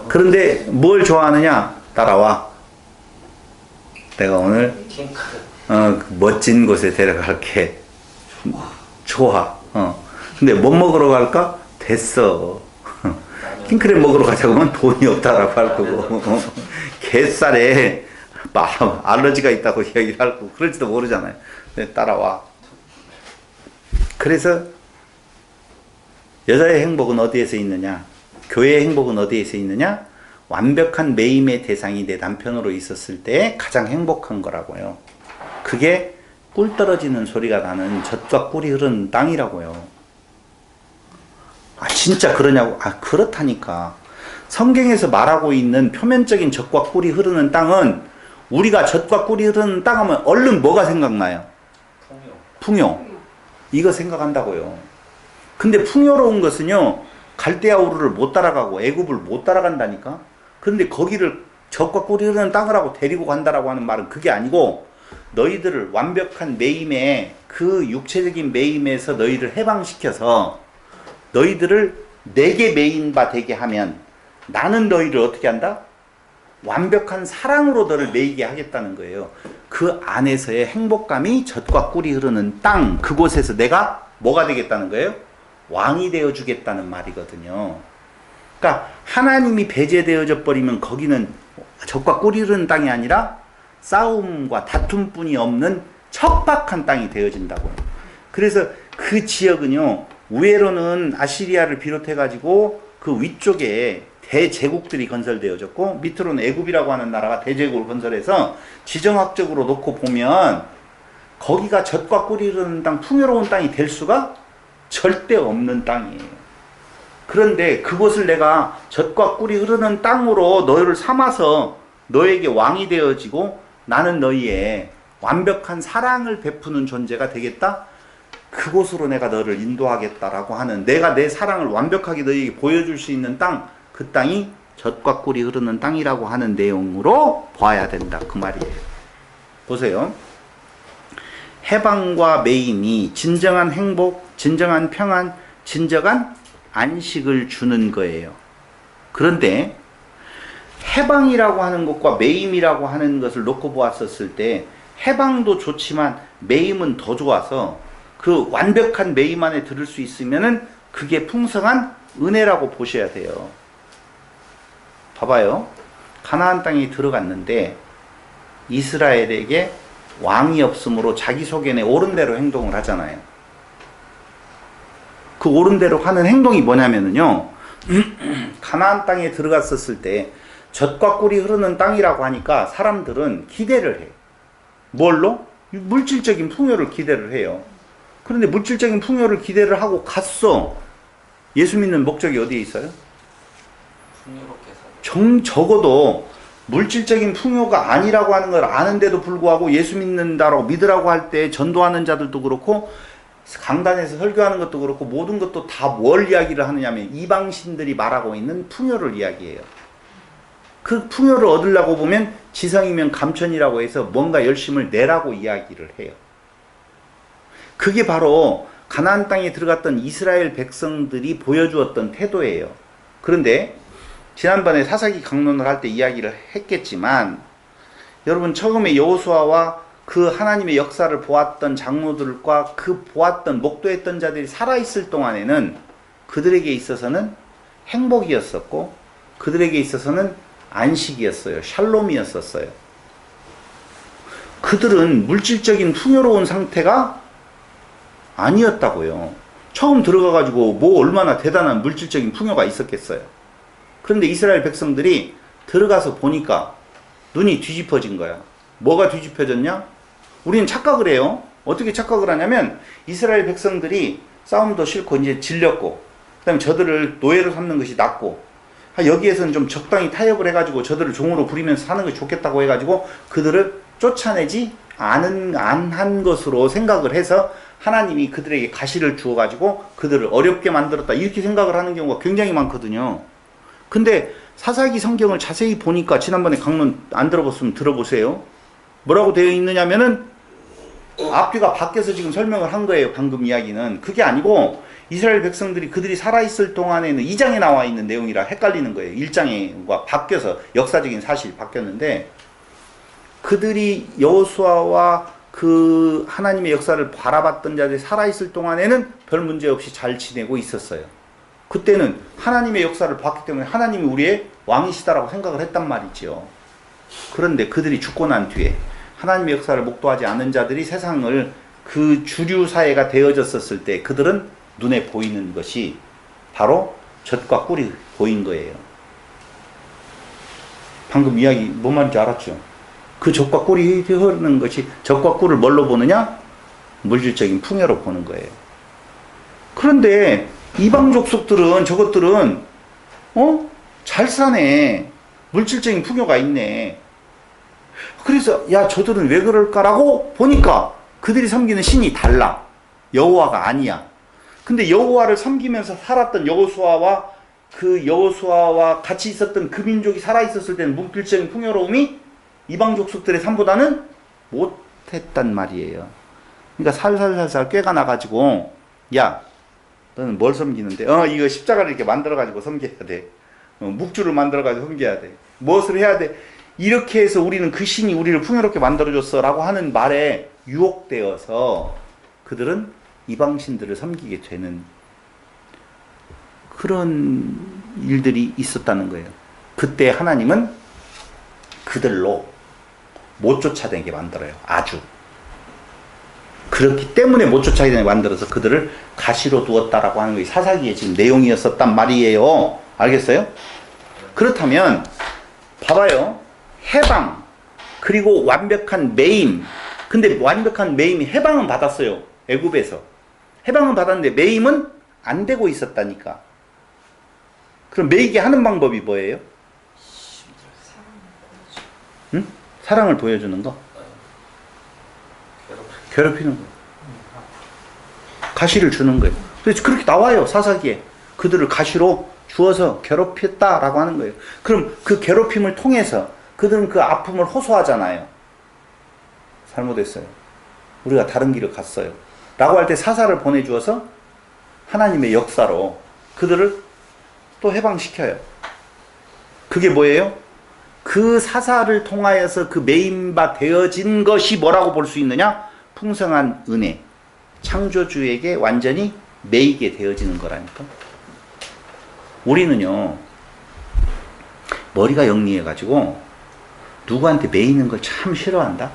그런데 뭘 좋아하느냐? 따라와. 내가 오늘 킹크 멋진 곳에 데려갈게. 좋아. 근데 뭐 먹으러 갈까? 됐어. 킹크랩 먹으러 가자고 하면 돈이 없다라고 할 거고, 게살에 알러지가 있다고 이야기를 할 거고, 그럴지도 모르잖아요. 근데 따라와. 그래서 여자의 행복은 어디에서 있느냐? 교회의 행복은 어디에서 있느냐? 완벽한 매임의 대상이 내 남편으로 있었을 때 가장 행복한 거라고요. 그게 꿀 떨어지는 소리가 나는 젖과 꿀이 흐르는 땅이라고요. 진짜 그러냐고? 그렇다니까. 성경에서 말하고 있는 표면적인 젖과 꿀이 흐르는 땅은 우리가 젖과 꿀이 흐르는 땅 하면 얼른 뭐가 생각나요? 풍요. 이거 생각한다고요. 근데 풍요로운 것은요, 갈대아 우르를 못 따라가고 애굽을 못 따라간다니까. 그런데 거기를 젖과 꿀이 흐르는 땅을 하고 데리고 간다라고 하는 말은 그게 아니고 너희들을 완벽한 매임에 그 육체적인 매임에서 너희를 해방시켜서 너희들을 내게 매인바 되게 하면 나는 너희를 어떻게 한다? 완벽한 사랑으로 너를 매이게 하겠다는 거예요. 그 안에서의 행복감이 젖과 꿀이 흐르는 땅, 그곳에서 내가 뭐가 되겠다는 거예요? 왕이 되어 주겠다는 말이거든요. 그러니까 하나님이 배제되어져 버리면 거기는 젖과 꿀이 흐르는 땅이 아니라 싸움과 다툼뿐이 없는 척박한 땅이 되어진다고요. 그래서 그 지역은요, 우회로는 아시리아를 비롯해 가지고 그 위쪽에 대제국들이 건설되어졌고 밑으로는 애굽이라고 하는 나라가 대제국을 건설해서 지정학적으로 놓고 보면 거기가 젖과 꿀이 흐르는 땅, 풍요로운 땅이 될 수가 절대 없는 땅이에요. 그런데 그곳을 내가 젖과 꿀이 흐르는 땅으로 너희를 삼아서 너에게 왕이 되어지고 나는 너희의 완벽한 사랑을 베푸는 존재가 되겠다? 그곳으로 내가 너를 인도하겠다라고 하는, 내가 내 사랑을 완벽하게 너희에게 보여줄 수 있는 땅, 그 땅이 젖과 꿀이 흐르는 땅이라고 하는 내용으로 봐야 된다, 그 말이에요. 보세요. 해방과 매임이 진정한 행복, 진정한 평안, 진정한 안식을 주는 거예요. 그런데 해방이라고 하는 것과 매임이라고 하는 것을 놓고 보았었을 때 해방도 좋지만 매임은 더 좋아서 그 완벽한 매임 안에 들을 수 있으면은 그게 풍성한 은혜라고 보셔야 돼요. 봐봐요. 가나안 땅에 들어갔는데 이스라엘에게 왕이 없으므로 자기 속에 옳은 대로 행동을 하잖아요. 그 옳은 대로 하는 행동이 뭐냐면요, 가나안 땅에 들어갔었을 때 젖과 꿀이 흐르는 땅이라고 하니까 사람들은 기대를 해요. 뭘로? 물질적인 풍요를 기대를 해요. 그런데 물질적인 풍요를 기대를 하고 갔어. 예수 믿는 목적이 어디에 있어요? 적어도 물질적인 풍요가 아니라고 하는 걸 아는데도 불구하고 예수 믿는다라고 믿으라고 할 때 전도하는 자들도 그렇고 강단에서 설교하는 것도 그렇고 모든 것도 다 뭘 이야기를 하느냐면 이방신들이 말하고 있는 풍요를 이야기해요. 그 풍요를 얻으려고 보면 지성이면 감천이라고 해서 뭔가 열심을 내라고 이야기를 해요. 그게 바로 가나안 땅에 들어갔던 이스라엘 백성들이 보여주었던 태도예요. 그런데 지난번에 사사기 강론을 할 때 이야기를 했겠지만 여러분 처음에 여호수아와 그 하나님의 역사를 보았던 장로들과 그 보았던 목도했던 자들이 살아있을 동안에는 그들에게 있어서는 행복이었었고 그들에게 있어서는 안식이었어요. 샬롬이었었어요. 그들은 물질적인 풍요로운 상태가 아니었다고요. 처음 들어가가지고 뭐 얼마나 대단한 물질적인 풍요가 있었겠어요. 그런데 이스라엘 백성들이 들어가서 보니까 눈이 뒤집어진 거야. 뭐가 뒤집혀졌냐? 우리는 착각을 해요. 어떻게 착각을 하냐면 이스라엘 백성들이 싸움도 싫고 이제 질렸고 그 다음에 저들을 노예로 삼는 것이 낫고 여기에서는 좀 적당히 타협을 해가지고 저들을 종으로 부리면서 사는 것이 좋겠다고 해가지고 그들을 쫓아내지 않한 것으로 생각을 해서 하나님이 그들에게 가시를 주어가지고 그들을 어렵게 만들었다 이렇게 생각을 하는 경우가 굉장히 많거든요. 근데 사사기 성경을 자세히 보니까 지난번에 강론 안 들어봤으면 들어보세요. 뭐라고 되어 있느냐면은 앞뒤가 바뀌어서 지금 설명을 한 거예요. 방금 이야기는. 그게 아니고 이스라엘 백성들이 그들이 살아있을 동안에는 2장에 나와 있는 내용이라 헷갈리는 거예요. 1장과 바뀌어서 역사적인 사실이 바뀌었는데 그들이 여호수아와 그 하나님의 역사를 바라봤던 자들이 살아있을 동안에는 별 문제 없이 잘 지내고 있었어요. 그때는 하나님의 역사를 봤기 때문에 하나님이 우리의 왕이시다라고 생각을 했단 말이죠. 그런데 그들이 죽고 난 뒤에 하나님의 역사를 목도하지 않은 자들이 세상을 그 주류 사회가 되어졌었을 때 그들은 눈에 보이는 것이 바로 젖과 꿀이 보인 거예요. 방금 이야기 뭔 말인지 알았죠? 그 젖과 꿀이 흐르는 것이 젖과 꿀을 뭘로 보느냐? 물질적인 풍요로 보는 거예요. 그런데 이방 족속들은 저것들은 잘 사네. 물질적인 풍요가 있네. 그래서 야 저들은 왜 그럴까라고 보니까 그들이 섬기는 신이 달라. 여호와가 아니야. 근데 여호와를 섬기면서 살았던 여호수아와 그 여호수아와 같이 있었던 그 민족이 살아있었을 때는 물질적인 풍요로움이 이방 족속들의 삶보다는 못했단 말이에요. 그러니까 살살살살 꾀가 나가지고 야 너는 뭘 섬기는데? 이거 십자가를 이렇게 만들어가지고 섬겨야 돼. 묵주를 만들어가지고 섬겨야 돼. 무엇을 해야 돼? 이렇게 해서 우리는 그 신이 우리를 풍요롭게 만들어줬어 라고 하는 말에 유혹되어서 그들은 이방신들을 섬기게 되는 그런 일들이 있었다는 거예요. 그때 하나님은 그들로 못 쫓아다니게 만들어요. 아주. 그렇기 때문에 못 쫓아다니게 만들어서 그들을 가시로 두었다라고 하는 것이 사사기의 지금 내용이었었단 말이에요. 알겠어요? 그렇다면 봐봐요. 해방 그리고 완벽한 매임. 근데 완벽한 매임이 해방은 받았어요. 애굽에서. 해방은 받았는데 매임은 안 되고 있었다니까. 그럼 매이게 하는 방법이 뭐예요? 응? 사랑을 보여주는 거? 괴롭히는 거. 가시를 주는 거예요. 그래서 그렇게 나와요. 사사기에. 그들을 가시로 주어서 괴롭혔다라고 하는 거예요. 그럼 그 괴롭힘을 통해서 그들은 그 아픔을 호소하잖아요. 잘못했어요. 우리가 다른 길을 갔어요. 라고 할 때 사사를 보내주어서 하나님의 역사로 그들을 또 해방시켜요. 그게 뭐예요? 그 사사를 통하여서 그 매임바 되어진 것이 뭐라고 볼 수 있느냐? 풍성한 은혜. 창조주에게 완전히 매이게 되어지는 거라니까. 우리는요, 머리가 영리해가지고 누구한테 매이는 걸 참 싫어한다?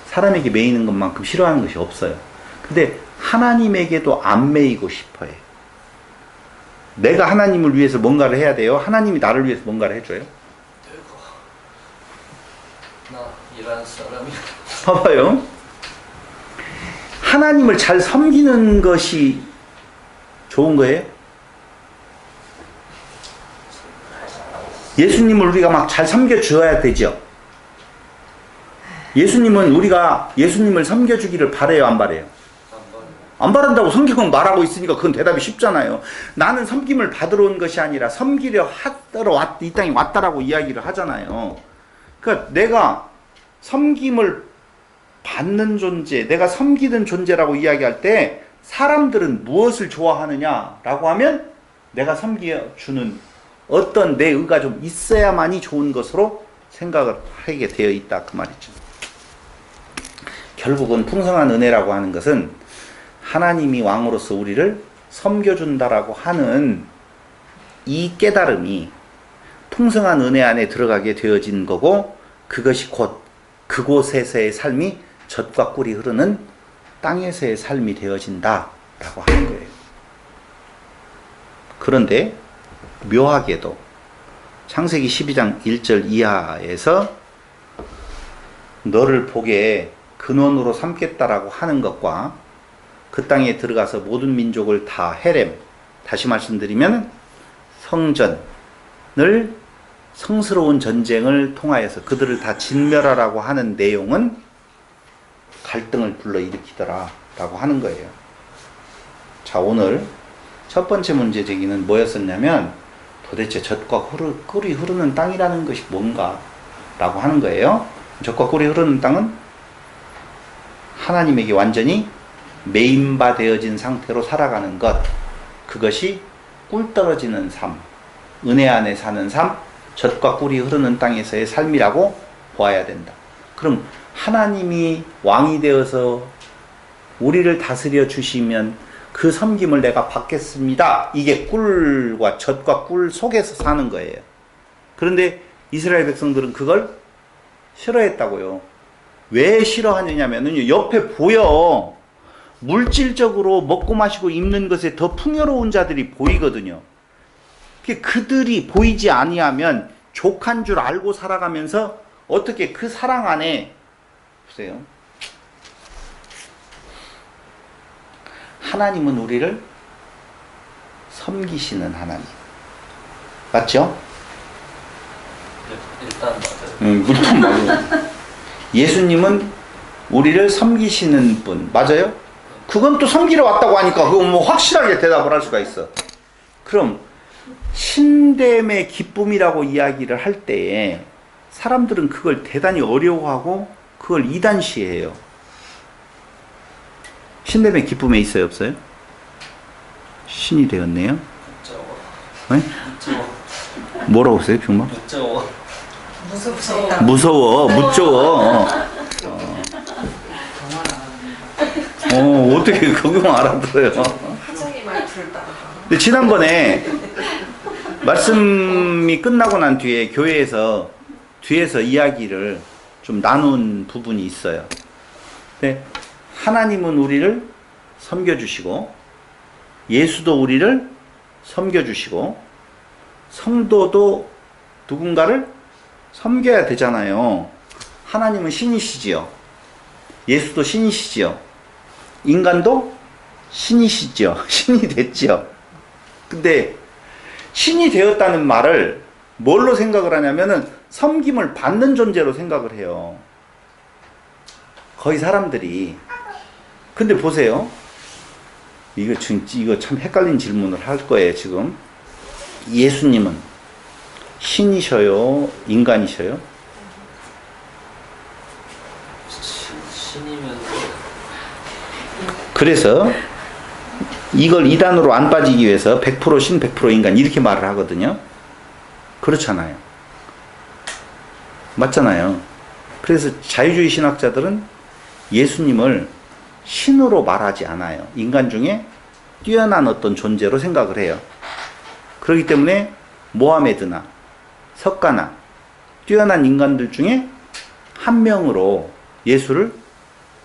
사람에게 매이는 것만큼 싫어하는 것이 없어요. 근데 하나님에게도 안 매이고 싶어해. 내가 하나님을 위해서 뭔가를 해야 돼요. 하나님이 나를 위해서 뭔가를 해줘요. 나 이런 사람이. 봐봐요. 하나님을 잘 섬기는 것이 좋은 거예요? 예수님을 우리가 막 잘 섬겨줘야 되죠. 예수님은 우리가 예수님을 섬겨주기를 바래요, 안 바래요? 안 바란다고 성경은 말하고 있으니까 그건 대답이 쉽잖아요. 나는 섬김을 받으러 온 것이 아니라 섬기려 하러 이 땅에 왔다라고 이야기를 하잖아요. 그러니까 내가 섬김을 받는 존재, 내가 섬기는 존재라고 이야기할 때 사람들은 무엇을 좋아하느냐라고 하면 내가 섬겨주는 어떤 내 의가 좀 있어야만이 좋은 것으로 생각을 하게 되어 있다 그 말이죠. 결국은 풍성한 은혜라고 하는 것은 하나님이 왕으로서 우리를 섬겨준다라고 하는 이 깨달음이 풍성한 은혜 안에 들어가게 되어진 거고, 그것이 곧 그곳에서의 삶이 젖과 꿀이 흐르는 땅에서의 삶이 되어진다라고 하는 거예요. 그런데 묘하게도 창세기 12장 1절 이하에서 너를 복의 근원으로 삼겠다라고 하는 것과 그 땅에 들어가서 모든 민족을 다 헤렘, 다시 말씀드리면 성전을, 성스러운 전쟁을 통하여서 그들을 다 진멸하라고 하는 내용은 갈등을 불러일으키더라 라고 하는 거예요. 자, 오늘 첫 번째 문제 제기는 뭐였었냐면 도대체 젖과 꿀이 흐르는 땅이라는 것이 뭔가 라고 하는 거예요. 젖과 꿀이 흐르는 땅은 하나님에게 완전히 메인바 되어진 상태로 살아가는 것, 그것이 꿀 떨어지는 삶, 은혜 안에 사는 삶, 젖과 꿀이 흐르는 땅에서의 삶이라고 보아야 된다. 그럼 하나님이 왕이 되어서 우리를 다스려 주시면 그 섬김을 내가 받겠습니다. 이게 꿀과 젖과 꿀 속에서 사는 거예요. 그런데 이스라엘 백성들은 그걸 싫어했다고요. 왜 싫어하느냐면요, 옆에 보여. 물질적으로 먹고 마시고 입는 것에 더 풍요로운 자들이 보이거든요. 그들이 보이지 아니하면 족한 줄 알고 살아가면서 어떻게 그 사랑 안에, 보세요, 하나님은 우리를 섬기시는 하나님, 맞죠? 일단 맞아요. 일단 맞아요. 예수님은 우리를 섬기시는 분, 맞아요? 그건 또 섬기러 왔다고 하니까 그건 뭐 확실하게 대답을 할 수가 있어. 그럼 신됨의 기쁨이라고 이야기를 할 때에 사람들은 그걸 대단히 어려워하고 그걸 이단시해요. 신됨의 기쁨에 있어요, 없어요? 신이 되었네요. 무서워. 네? 무서워. 뭐라고 써요, 병마? 무서워. 무섭다. 무서워, 무서워. 어떻게 그거 알아들어요? 하정이 말투를 따라가. 근데 지난번에 말씀이 끝나고 난 뒤에 교회에서 뒤에서 이야기를 좀 나눈 부분이 있어요. 근데 하나님은 우리를 섬겨주시고 예수도 우리를 섬겨주시고 성도도 누군가를 섬겨야 되잖아요. 하나님은 신이시지요. 예수도 신이시지요. 인간도 신이시죠. 신이 됐죠. 근데 신이 되었다는 말을 뭘로 생각을 하냐면은 섬김을 받는 존재로 생각을 해요. 거의 사람들이. 근데 보세요. 이거 참 헷갈린 질문을 할 거예요, 지금. 예수님은 신이셔요? 인간이셔요? 신이면 그래서 이걸 이단으로 안 빠지기 위해서 100% 신, 100% 인간 이렇게 말을 하거든요. 그렇잖아요. 맞잖아요. 그래서 자유주의 신학자들은 예수님을 신으로 말하지 않아요. 인간 중에 뛰어난 어떤 존재로 생각을 해요. 그렇기 때문에 모하메드나 석가나 뛰어난 인간들 중에 한 명으로 예수를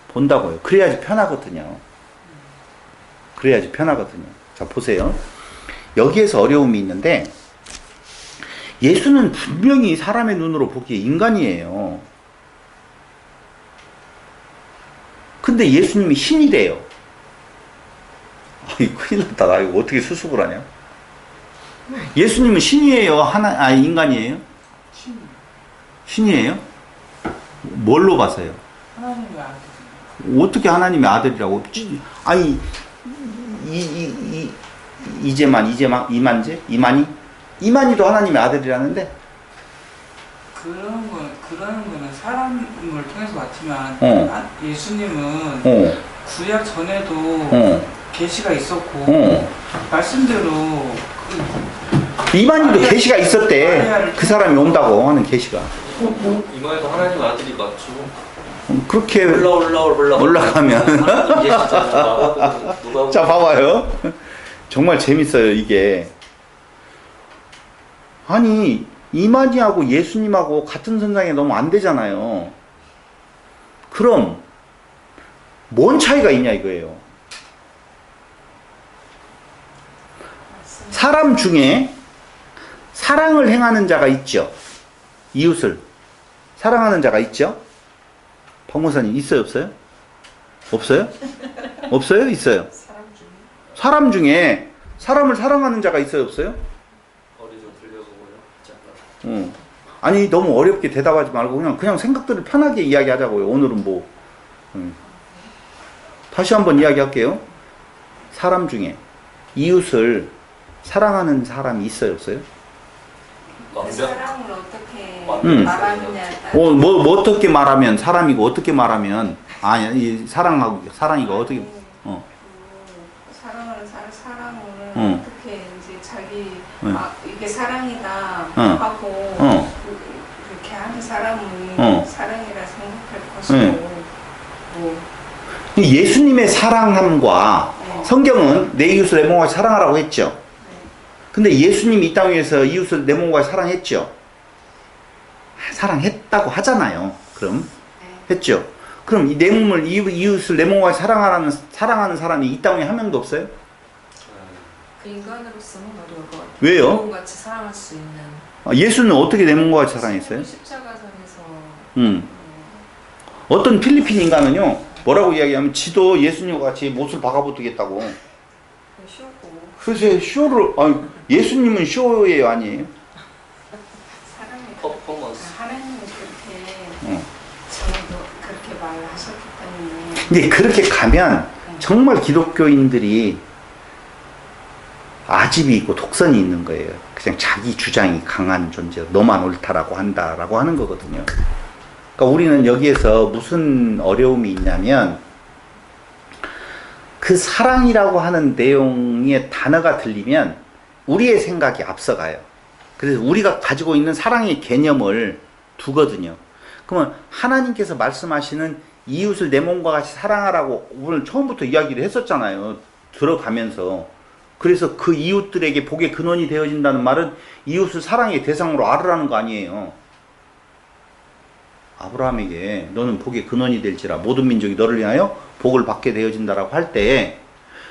본다고요. 그래야지 편하거든요. 그래야지 편하거든요. 자, 보세요. 여기에서 어려움이 있는데 예수는 분명히 사람의 눈으로 보기에 인간이에요. 근데 예수님이 신이래요. 아이, 큰일 났다. 나 이거 어떻게 수습을 하냐? 예수님은 신이에요? 인간이에요? 신이에요? 뭘로 봐서요? 하나님의 아들. 어떻게 하나님의 아들이라고? 아니, 이만희도 하나님의 아들이라는데. 그러는 거는 사람을 통해서 맞지만 예수님은 구약 전에도 계시가 있었고 말씀대로 이만희도 계시가 있었대. 그 사람이 온다고 하는 계시가. 이마에도 하나님 아들이 맞죠. 그렇게 올라가면 하나님 계시잖아. 누가 자, 봐봐요. 정말 재밌어요, 이게. 아니, 이만희하고 예수님하고 같은 선상에 너무 안 되잖아요. 그럼, 뭔 차이가 있냐, 이거예요. 사람 중에 사랑을 행하는 자가 있죠. 이웃을 사랑하는 자가 있죠. 박목사님, 있어요, 없어요? 없어요? 없어요? 있어요? 사람 중에 사람을 사랑하는 자가 있어요, 없어요? 머리 좀 들려서 보여. 아니, 너무 어렵게 대답하지 말고 그냥 생각들을 편하게 이야기하자고요. 오늘은 뭐. 다시 한번 이야기할게요. 사람 중에 이웃을 사랑하는 사람이 있어요, 없어요? 사랑을 어떻게 말하느냐에 따라. 어떻게 말하면 사람이고, 어떻게 말하면 이 사랑이고 어떻게 사랑하는 사람을 어떻게 이제 자기 이게 사랑이다 하고 그렇게 하는 사람은 사랑이라 생각할 것이고 예수님의 사랑함과 성경은 내 이웃을 내 몸과 같이 사랑하라고 했죠. 근데 예수님이 이 땅 위에서 이웃을 내 몸과 같이 사랑했죠. 사랑했다고 하잖아요. 그럼 했죠. 그럼 내 몸을 이웃을 내 몸과 같이 사랑하는 사람이 이 땅 위에 한 명도 없어요? 그 인간으로서는 어려울 것 같아요. 왜요? 내 몸같이 사랑할 수 있는. 예수는 어떻게 내 몸과 같이 사랑했어요? 십자가상에서 어떤 필리핀 인간은요, 뭐라고 이야기하면 지도 예수님과 같이 못을 박아붙이겠다고. 쇼고. 글쎄, 예수님은 쇼예요, 아니에요? 사랑이 퍼포먼스. 하나님은 그렇게 저도 그렇게 말하셨기 때문에. 근데 그렇게 가면 정말 기독교인들이 아집이 있고 독선이 있는 거예요. 그냥 자기 주장이 강한 존재, 너만 옳다라고 한다라고 하는 거거든요. 그러니까 우리는 여기에서 무슨 어려움이 있냐면 그 사랑이라고 하는 내용의 단어가 들리면 우리의 생각이 앞서가요. 그래서 우리가 가지고 있는 사랑의 개념을 두거든요. 그러면 하나님께서 말씀하시는 이웃을 내 몸과 같이 사랑하라고 오늘 처음부터 이야기를 했었잖아요. 들어가면서. 그래서 그 이웃들에게 복의 근원이 되어진다는 말은 이웃을 사랑의 대상으로 알으라는 거 아니에요. 아브라함에게 너는 복의 근원이 될지라 모든 민족이 너를 위하여 복을 받게 되어진다라고 할 때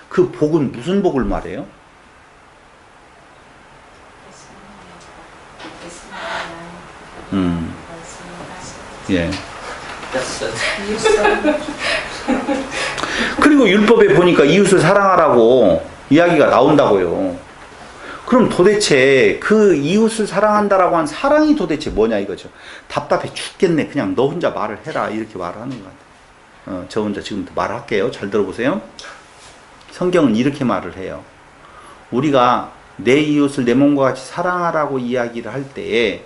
그 복은 무슨 복을 말해요? 예. 그리고 율법에 보니까 이웃을 사랑하라고 이야기가 나온다고요. 그럼 도대체 그 이웃을 사랑한다라고 한 사랑이 도대체 뭐냐 이거죠. 답답해 죽겠네. 그냥 너 혼자 말을 해라. 이렇게 말을 하는 것 같아요. 저 혼자 지금부터 말할게요. 잘 들어보세요. 성경은 이렇게 말을 해요. 우리가 내 이웃을 내 몸과 같이 사랑하라고 이야기를 할 때에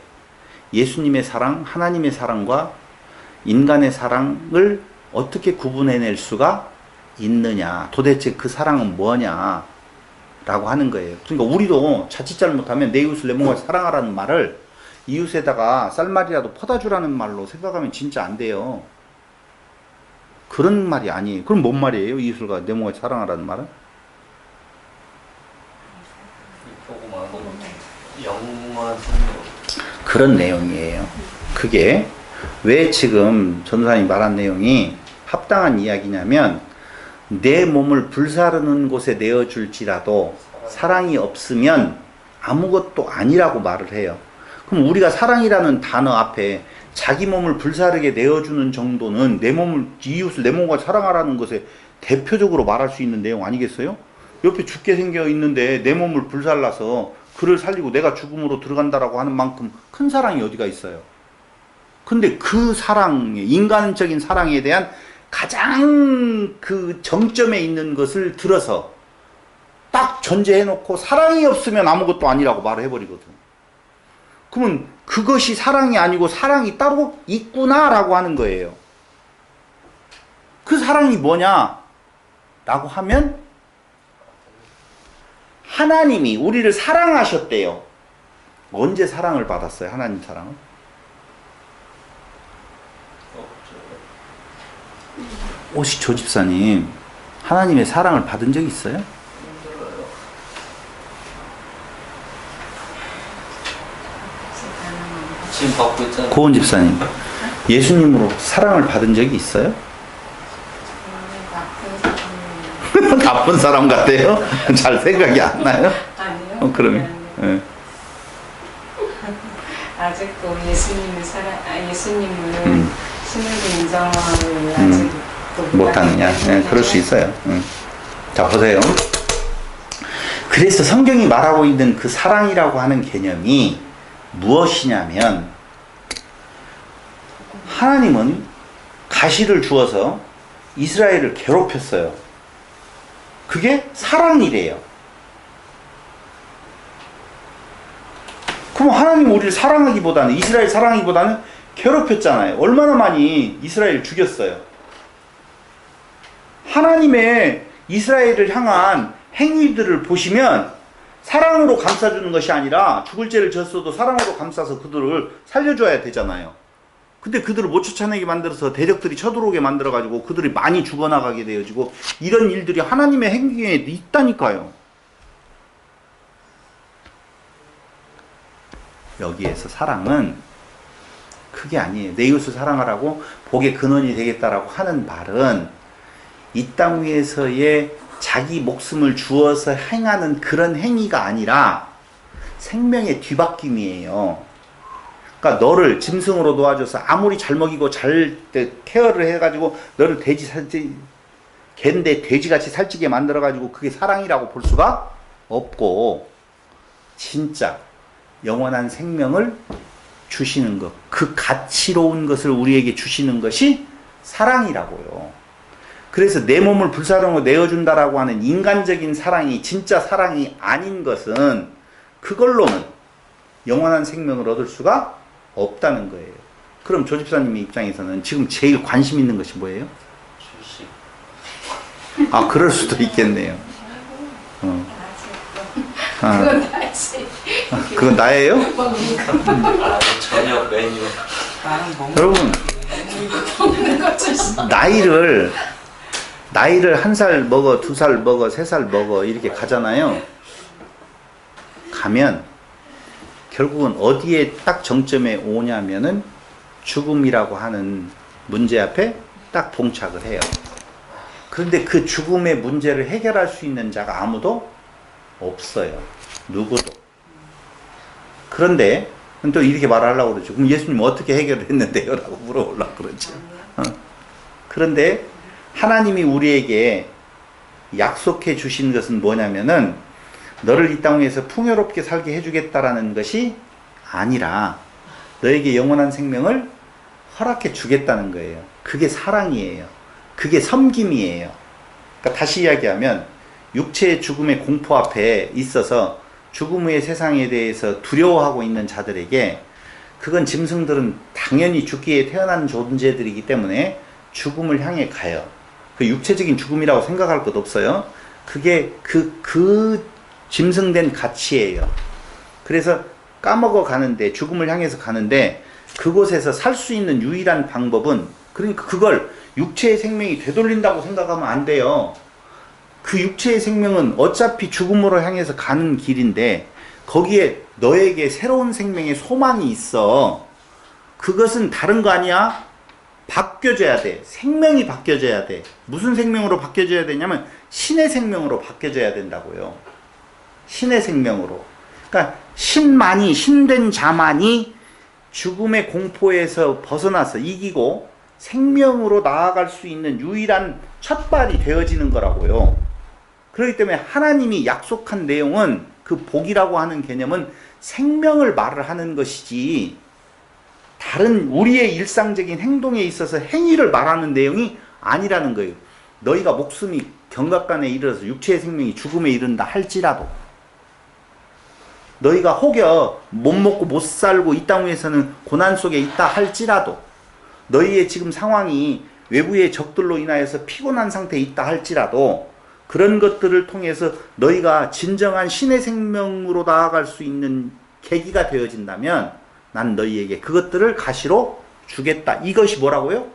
예수님의 사랑, 하나님의 사랑과 인간의 사랑을 어떻게 구분해낼 수가 있느냐. 도대체 그 사랑은 뭐냐. 라고 하는 거예요. 그러니까 우리도 자칫 잘못하면 내 이웃을 내 몸과 같이 사랑하라는 말을 이웃에다가 쌀말이라도 퍼다 주라는 말로 생각하면 진짜 안 돼요. 그런 말이 아니에요. 그럼 뭔 말이에요? 이웃을 내 몸과 같이 사랑하라는 말은? 영원한 생명. 그런 내용이에요. 그게 왜 지금 전도사님이 말한 내용이 합당한 이야기냐면 내 몸을 불사르는 곳에 내어줄지라도 사랑이 없으면 아무것도 아니라고 말을 해요. 그럼 우리가 사랑이라는 단어 앞에 자기 몸을 불사르게 내어주는 정도는 내 몸을, 이웃을 내 몸과 사랑하라는 것에 대표적으로 말할 수 있는 내용 아니겠어요? 옆에 죽게 생겨 있는데 내 몸을 불살라서 그를 살리고 내가 죽음으로 들어간다라고 하는 만큼 큰 사랑이 어디가 있어요? 근데 그 사랑에, 인간적인 사랑에 대한 가장 그 정점에 있는 것을 들어서 딱 전제해놓고 사랑이 없으면 아무것도 아니라고 말을 해버리거든. 그러면 그것이 사랑이 아니고 사랑이 따로 있구나라고 하는 거예요. 그 사랑이 뭐냐? 라고 하면 하나님이 우리를 사랑하셨대요. 언제 사랑을 받았어요? 하나님 사랑은? 혹시 조 집사님 하나님의 사랑을 받은 적 있어요? 지금 받고 있잖아요. 고은 집사님 예수님으로 사랑을 받은 적이 있어요? 나쁜 사람 같아요? 잘 생각이 안 나요? 아니요. 그러면 예. 아직도 예수님을 신으로 인정하고 아직도 못하느냐? 예, 그럴 수 있어요. 자, 보세요. 그래서 성경이 말하고 있는 그 사랑이라고 하는 개념이 무엇이냐면, 하나님은 가시를 주어서 이스라엘을 괴롭혔어요. 그게 사랑이래요. 그럼 하나님 우리를 사랑하기보다는, 이스라엘 사랑하기보다는 괴롭혔잖아요. 얼마나 많이 이스라엘 죽였어요. 하나님의 이스라엘을 향한 행위들을 보시면 사랑으로 감싸주는 것이 아니라 죽을 죄를 졌어도 사랑으로 감싸서 그들을 살려줘야 되잖아요. 근데 그들을 못 쫓아내게 만들어서 대적들이 쳐들어오게 만들어가지고 그들이 많이 죽어나가게 되어지고, 이런 일들이 하나님의 행위에 있다니까요. 여기에서 사랑은 그게 아니에요. 내 이웃을 사랑하라고 복의 근원이 되겠다라고 하는 말은 이 땅 위에서의 자기 목숨을 주어서 행하는 그런 행위가 아니라 생명의 뒤바뀜이에요. 그러니까 너를 짐승으로 도와줘서 아무리 잘 먹이고 잘 케어를 해가지고 너를 개인데 돼지같이 살찌게 만들어가지고 그게 사랑이라고 볼 수가 없고, 진짜 영원한 생명을 주시는 것, 그 가치로운 것을 우리에게 주시는 것이 사랑이라고요. 그래서 내 몸을 불사령으로 내어준다라고 하는 인간적인 사랑이 진짜 사랑이 아닌 것은, 그걸로는 영원한 생명을 얻을 수가 없다는 거예요. 그럼 조 집사님의 입장에서는 지금 제일 관심 있는 것이 뭐예요? 주식. 아, 그럴 수도 있겠네요. 그건 나지. 그건 나예요? 저녁 메뉴. 나는 뭔가 여러분, 나이를 1살 먹어, 2살 먹어, 3살 먹어 이렇게 가잖아요. 가면 결국은 어디에 딱 정점에 오냐면은 죽음이라고 하는 문제 앞에 딱 봉착을 해요. 그런데 그 죽음의 문제를 해결할 수 있는 자가 아무도 없어요. 누구도. 그런데 또 이렇게 말하려고 그러죠. 그럼 예수님 어떻게 해결을 했는데요? 라고 물어보려고 그러죠. 그런데 하나님이 우리에게 약속해 주신 것은 뭐냐면은, 너를 이 땅 위에서 풍요롭게 살게 해주겠다라는 것이 아니라 너에게 영원한 생명을 허락해 주겠다는 거예요. 그게 사랑이에요. 그게 섬김이에요. 그러니까 다시 이야기하면, 육체의 죽음의 공포 앞에 있어서 죽음 후의 세상에 대해서 두려워하고 있는 자들에게, 그건 짐승들은 당연히 죽기에 태어난 존재들이기 때문에 죽음을 향해 가요. 그 육체적인 죽음이라고 생각할 것 없어요. 그게 그 짐승된 가치예요. 그래서 까먹어 가는데, 죽음을 향해서 가는데, 그곳에서 살 수 있는 유일한 방법은, 그러니까 그걸 육체의 생명이 되돌린다고 생각하면 안 돼요. 그 육체의 생명은 어차피 죽음으로 향해서 가는 길인데, 거기에 너에게 새로운 생명의 소망이 있어. 그것은 다른 거 아니야? 바뀌어져야 돼. 생명이 바뀌어져야 돼. 무슨 생명으로 바뀌어져야 되냐면 신의 생명으로 바뀌어져야 된다고요. 신의 생명으로. 그러니까 신된 자만이 죽음의 공포에서 벗어나서 이기고 생명으로 나아갈 수 있는 유일한 첫발이 되어지는 거라고요. 그렇기 때문에 하나님이 약속한 내용은, 그 복이라고 하는 개념은 생명을 말을 하는 것이지, 다른 우리의 일상적인 행동에 있어서 행위를 말하는 내용이 아니라는 거예요. 너희가 목숨이 경각간에 이르러서 육체의 생명이 죽음에 이른다 할지라도, 너희가 혹여 못 먹고 못 살고 이 땅 위에서는 고난 속에 있다 할지라도, 너희의 지금 상황이 외부의 적들로 인하여서 피곤한 상태에 있다 할지라도, 그런 것들을 통해서 너희가 진정한 신의 생명으로 나아갈 수 있는 계기가 되어진다면 난 너희에게 그것들을 가시로 주겠다. 이것이 뭐라고요?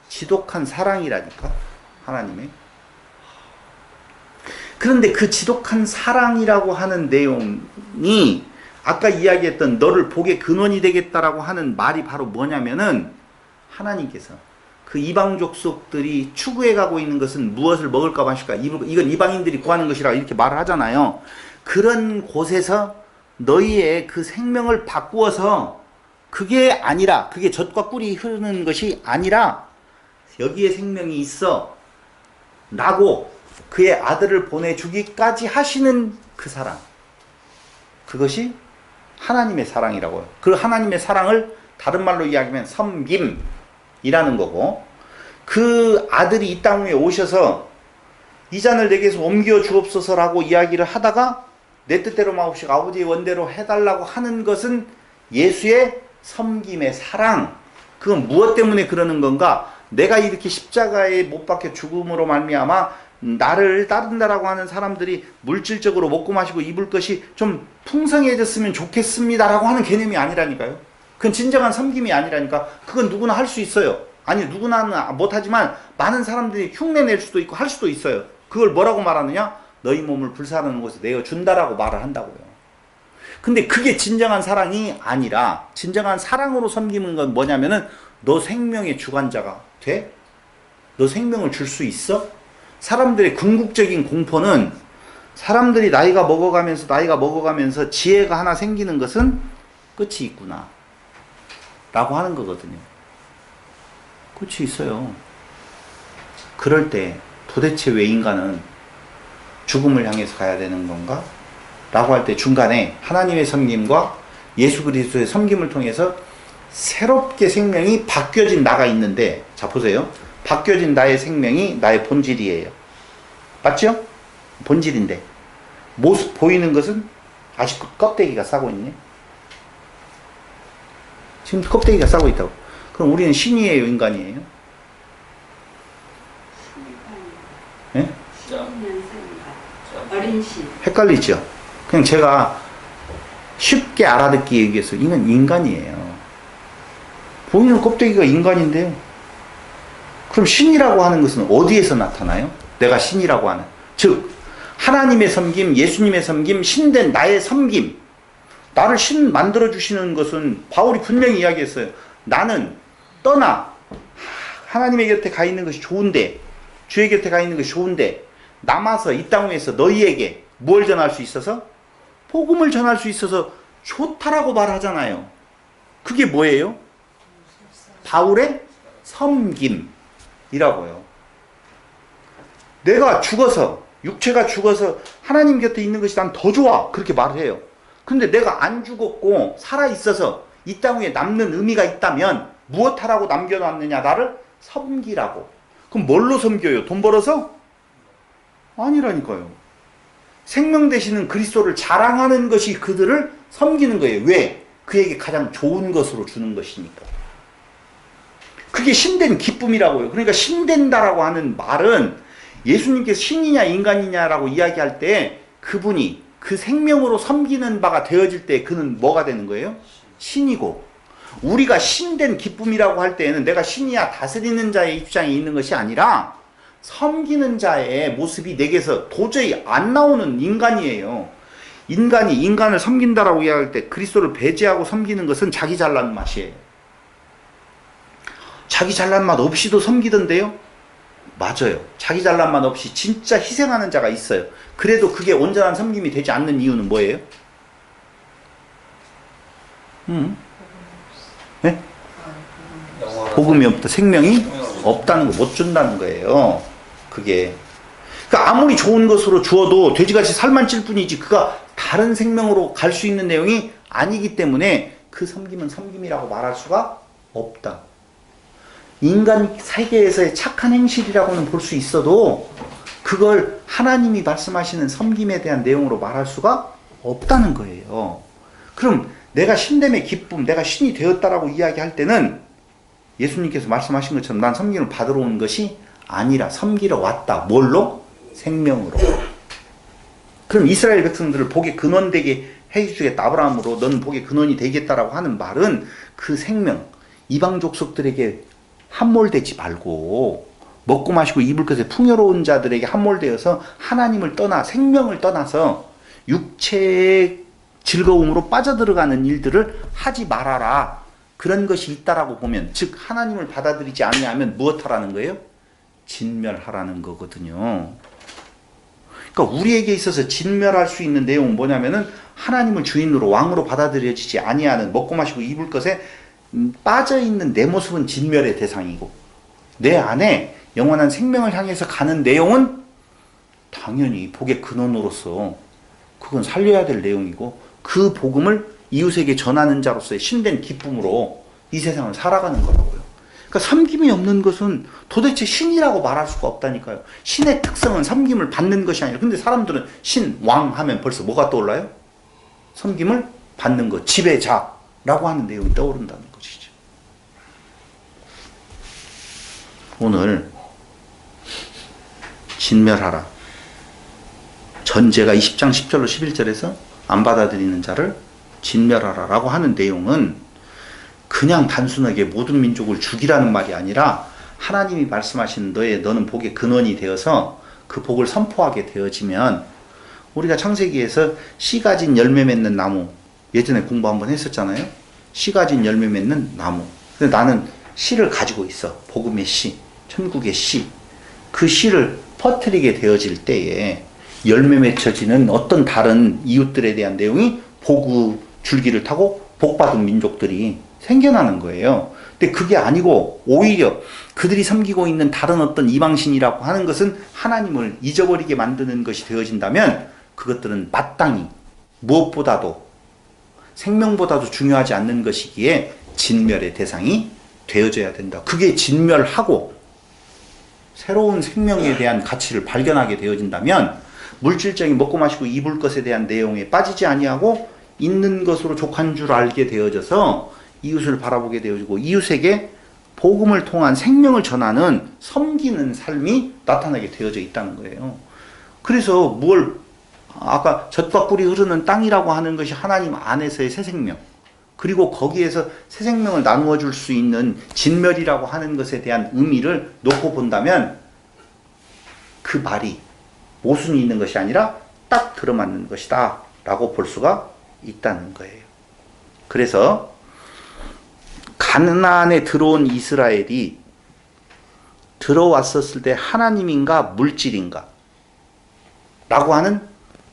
지독한 사랑이라니까, 하나님의. 그런데 그 지독한 사랑이라고 하는 내용이 아까 이야기했던 너를 복의 근원이 되겠다라고 하는 말이 바로 뭐냐면은, 하나님께서 그 이방 족속들이 추구해 가고 있는 것은 무엇을 먹을까 마실까, 이건 이방인들이 구하는 것이라 이렇게 말을 하잖아요. 그런 곳에서 너희의 그 생명을 바꾸어서, 그게 아니라, 그게 젖과 꿀이 흐르는 것이 아니라 여기에 생명이 있어 라고 그의 아들을 보내주기까지 하시는 그 사랑, 그것이 하나님의 사랑이라고요. 그 하나님의 사랑을 다른 말로 이야기하면 섬김이라는 거고, 그 아들이 이 땅 위에 오셔서 이 잔을 내게서 옮겨 주옵소서라고 이야기를 하다가 내 뜻대로 마옵시고 아버지의 원대로 해달라고 하는 것은 예수의 섬김의 사랑. 그건 무엇 때문에 그러는 건가? 내가 이렇게 십자가에 못 박혀 죽음으로 말미암아 나를 따른다라고 하는 사람들이 물질적으로 먹고 마시고 입을 것이 좀 풍성해졌으면 좋겠습니다라고 하는 개념이 아니라니까요. 그건 진정한 섬김이 아니라니까. 그건 누구나 할 수 있어요. 아니, 누구나는 못하지만 많은 사람들이 흉내낼 수도 있고 할 수도 있어요. 그걸 뭐라고 말하느냐? 너희 몸을 불사르는 곳에 내어준다라고 말을 한다고요. 근데 그게 진정한 사랑이 아니라, 진정한 사랑으로 섬기는 건 뭐냐면은, 너 생명의 주관자가 돼? 너 생명을 줄 수 있어? 사람들의 궁극적인 공포는, 사람들이 나이가 먹어가면서 지혜가 하나 생기는 것은 끝이 있구나 라고 하는 거거든요. 끝이 있어요. 그럴 때 도대체 왜 인간은 죽음을 향해서 가야 되는 건가? 라고 할 때 중간에 하나님의 섬김과 예수 그리스도의 섬김을 통해서 새롭게 생명이 바뀌어진 나가 있는데, 자 보세요. 바뀌어진 나의 생명이 나의 본질이에요. 맞죠? 본질인데 모습 보이는 것은 아직 껍데기가 싸고 있네. 지금 껍데기가 싸고 있다고. 그럼 우리는 신이에요, 인간이에요? 예? 어린 신. 헷갈리죠? 그냥 제가 쉽게 알아듣기 위해서, 이건 인간이에요. 보이는 껍데기가 인간인데요. 그럼 신이라고 하는 것은 어디에서 나타나요? 내가 신이라고 하는, 즉 하나님의 섬김, 예수님의 섬김, 신된 나의 섬김, 나를 신 만들어주시는 것은 바울이 분명히 이야기했어요. 나는 떠나 하나님의 곁에 가 있는 것이 좋은데, 주의 곁에 가 있는 것이 좋은데, 남아서 이 땅 위에서 너희에게 뭘 전할 수 있어서? 복음을 전할 수 있어서 좋다라고 말하잖아요. 그게 뭐예요? 바울의 섬김이라고요. 내가 죽어서, 육체가 죽어서 하나님 곁에 있는 것이 난 더 좋아, 그렇게 말해요. 근데 내가 안 죽었고 살아있어서 이 땅 위에 남는 의미가 있다면 무엇하라고 남겨놨느냐? 나를 섬기라고. 그럼 뭘로 섬겨요? 돈 벌어서? 아니라니까요. 생명 되시는 그리스도를 자랑하는 것이 그들을 섬기는 거예요. 왜? 그에게 가장 좋은 것으로 주는 것이니까. 그게 신된 기쁨이라고요. 그러니까 신된다라고 하는 말은, 예수님께서 신이냐 인간이냐라고 이야기할 때 그분이 그 생명으로 섬기는 바가 되어질 때 그는 뭐가 되는 거예요? 신이고, 우리가 신된 기쁨이라고 할 때에는 내가 신이야 다스리는 자의 입장에 있는 것이 아니라 섬기는 자의 모습이 내게서 도저히 안 나오는 인간이에요. 인간이 인간을 섬긴다라고 이야기할 때 그리스도를 배제하고 섬기는 것은 자기 잘난 맛이에요. 자기 잘난 맛 없이도 섬기던데요? 맞아요. 자기 잘난 맛 없이 진짜 희생하는 자가 있어요. 그래도 그게 온전한 섬김이 되지 않는 이유는 뭐예요? 네? 복음이 없다. 생명이 없다는 거, 못 준다는 거예요. 그게. 그러니까 아무리 좋은 것으로 주어도 돼지같이 살만 찔 뿐이지 그가 다른 생명으로 갈 수 있는 내용이 아니기 때문에 그 섬김은 섬김이라고 말할 수가 없다. 인간 세계에서의 착한 행실이라고는 볼 수 있어도 그걸 하나님이 말씀하시는 섬김에 대한 내용으로 말할 수가 없다는 거예요. 그럼 내가 신됨의 기쁨, 내가 신이 되었다라고 이야기할 때는 예수님께서 말씀하신 것처럼 난 섬김을 받으러 온 것이 아니라 섬기러 왔다. 뭘로? 생명으로. 그럼 이스라엘 백성들을 복의 근원되게 해주겠다. 아브라함으로 너는 복의 근원이 되겠다라고 하는 말은 그 생명, 이방 족속들에게 함몰되지 말고 먹고 마시고 입을 것에 풍요로운 자들에게 함몰되어서 하나님을 떠나 생명을 떠나서 육체의 즐거움으로 빠져들어가는 일들을 하지 말아라. 그런 것이 있다라고 보면, 즉 하나님을 받아들이지 아니하면 무엇하라는 거예요? 진멸하라는 거거든요. 그러니까 우리에게 있어서 진멸할 수 있는 내용은 뭐냐면은 하나님을 주인으로 왕으로 받아들여지지 아니하는 먹고 마시고 입을 것에 빠져있는 내 모습은 진멸의 대상이고 내 안에 영원한 생명을 향해서 가는 내용은 당연히 복의 근원으로서 그건 살려야 될 내용이고 그 복음을 이웃에게 전하는 자로서의 신된 기쁨으로 이 세상을 살아가는 거라고요. 그러니까 섬김이 없는 것은 도대체 신이라고 말할 수가 없다니까요. 신의 특성은 섬김을 받는 것이 아니라, 근데 사람들은 신, 왕 하면 벌써 뭐가 떠올라요? 섬김을 받는 것, 지배자라고 하는 내용이 떠오른다는 것이죠. 오늘 진멸하라. 전제가 20장 10절로 11절에서 안 받아들이는 자를 진멸하라 라고 하는 내용은 그냥 단순하게 모든 민족을 죽이라는 말이 아니라 하나님이 말씀하신 너는 복의 근원이 되어서 그 복을 선포하게 되어지면, 우리가 창세기에서 씨 가진 열매 맺는 나무, 예전에 공부 한번 했었잖아요. 씨 가진 열매 맺는 나무. 근데 나는 씨를 가지고 있어. 복음의 씨, 천국의 씨. 그 씨를 퍼뜨리게 되어질 때에 열매 맺혀지는 어떤 다른 이웃들에 대한 내용이 복의 줄기를 타고 복받은 민족들이 생겨나는 거예요. 근데 그게 아니고 오히려 그들이 섬기고 있는 다른 어떤 이방신이라고 하는 것은 하나님을 잊어버리게 만드는 것이 되어진다면 그것들은 마땅히 무엇보다도 생명보다도 중요하지 않는 것이기에 진멸의 대상이 되어져야 된다. 그게 진멸하고 새로운 생명에 대한 가치를 발견하게 되어진다면 물질적인 먹고 마시고 입을 것에 대한 내용에 빠지지 아니하고 있는 것으로 족한 줄 알게 되어져서 이웃을 바라보게 되어지고 이웃에게 복음을 통한 생명을 전하는 섬기는 삶이 나타나게 되어져 있다는 거예요. 그래서 아까 젖과 꿀이 흐르는 땅이라고 하는 것이 하나님 안에서의 새 생명, 그리고 거기에서 새 생명을 나누어 줄 수 있는 진멸이라고 하는 것에 대한 의미를 놓고 본다면 그 말이 모순이 있는 것이 아니라 딱 들어맞는 것이다 라고 볼 수가 있다는 거예요. 그래서 가나안에 들어온 이스라엘이 들어왔었을 때 하나님인가 물질인가 라고 하는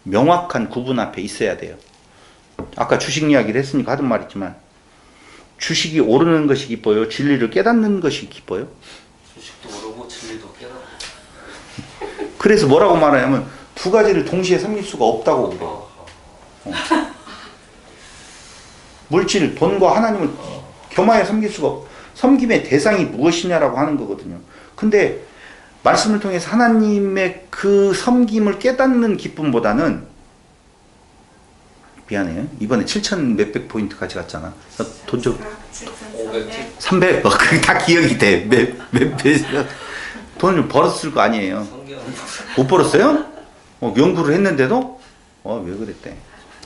명확한 구분 앞에 있어야 돼요. 아까 주식 이야기를 했으니까 하던 말이지만, 주식이 오르는 것이 기뻐요? 진리를 깨닫는 것이 기뻐요? 주식도 오르고 진리도 깨닫고. 그래서 뭐라고 말하냐면 두 가지를 동시에 섬길 수가 없다고 그래요. 물질, 돈과 하나님을 겸하여 섬길 수가 없고, 섬김의 대상이 무엇이냐라고 하는 거거든요. 근데 말씀을 통해서 하나님의 그 섬김을 깨닫는 기쁨보다는, 미안해요, 이번에 7,000 몇백 포인트 가져갔잖아. 돈 좀 300, 그게 다 기억이 돼. 몇 돈을 좀 벌었을 거 아니에요. 못 벌었어요? 연구를 했는데도? 왜 그랬대?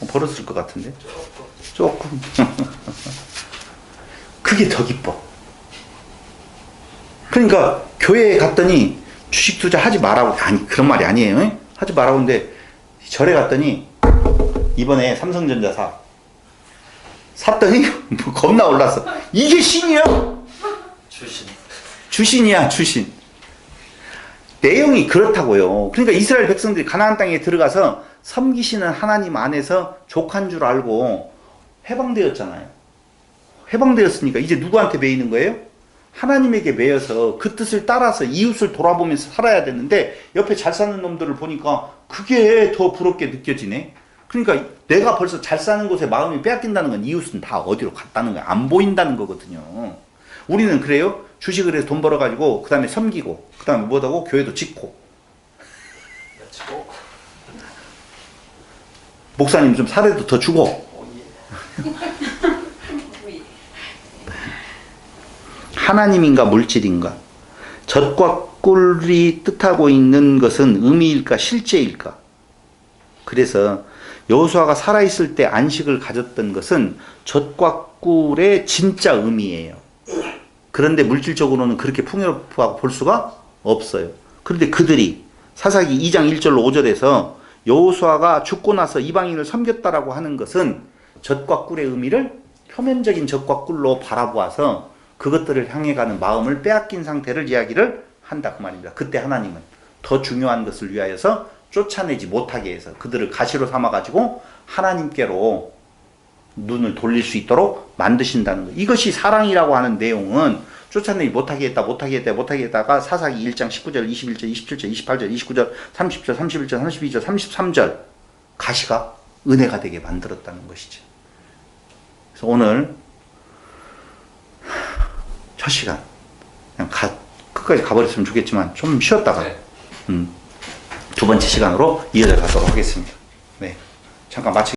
벌었을 것 같은데? 조금. 그게 더 기뻐. 그러니까 교회에 갔더니 주식 투자 하지 말라고, 아니 그런 말이 아니에요. 하지 말라고 하는데 절에 갔더니 이번에 삼성전자 샀더니 겁나 올랐어. 이게 신이야? 주신이야, 주신. 내용이 그렇다고요. 그러니까 이스라엘 백성들이 가나안 땅에 들어가서 섬기시는 하나님 안에서 족한 줄 알고 해방되었잖아요. 해방되었으니까 이제 누구한테 매이는 거예요? 하나님에게 매여서 그 뜻을 따라서 이웃을 돌아보면서 살아야 되는데, 옆에 잘 사는 놈들을 보니까 그게 더 부럽게 느껴지네. 그러니까 내가 벌써 잘 사는 곳에 마음이 빼앗긴다는 건 이웃은 다 어디로 갔다는 거야. 안 보인다는 거거든요. 우리는 그래요? 주식을 해서 돈 벌어가지고 그 다음에 섬기고 그 다음에 뭐하고 교회도 짓고. 여치고 목사님 좀 사례도 더 주고. 오예. 하나님인가 물질인가? 젖과 꿀이 뜻하고 있는 것은 의미일까 실제일까? 그래서 여호수아가 살아있을 때 안식을 가졌던 것은 젖과 꿀의 진짜 의미예요. 그런데 물질적으로는 그렇게 풍요롭다고 볼 수가 없어요. 그런데 그들이 사사기 2장 1절로 5절에서 여호수아가 죽고 나서 이방인을 섬겼다라고 하는 것은 젖과 꿀의 의미를 표면적인 젖과 꿀로 바라보아서 그것들을 향해 가는 마음을 빼앗긴 상태를 이야기를 한다 그 말입니다. 그때 하나님은 더 중요한 것을 위하여서 쫓아내지 못하게 해서 그들을 가시로 삼아가지고 하나님께로 눈을 돌릴 수 있도록 만드신다는 것. 이것이 사랑이라고 하는 내용은 쫓아내지 못하게 했다가 사사기 1장 19절, 21절, 27절, 28절, 29절, 30절, 31절, 32절, 33절 가시가 은혜가 되게 만들었다는 것이죠. 그래서 오늘 첫 시간 그냥 끝까지 가버렸으면 좋겠지만 좀 쉬었다가 네. 두 번째 시간으로 이어져 가도록 하겠습니다. 네, 잠깐 마치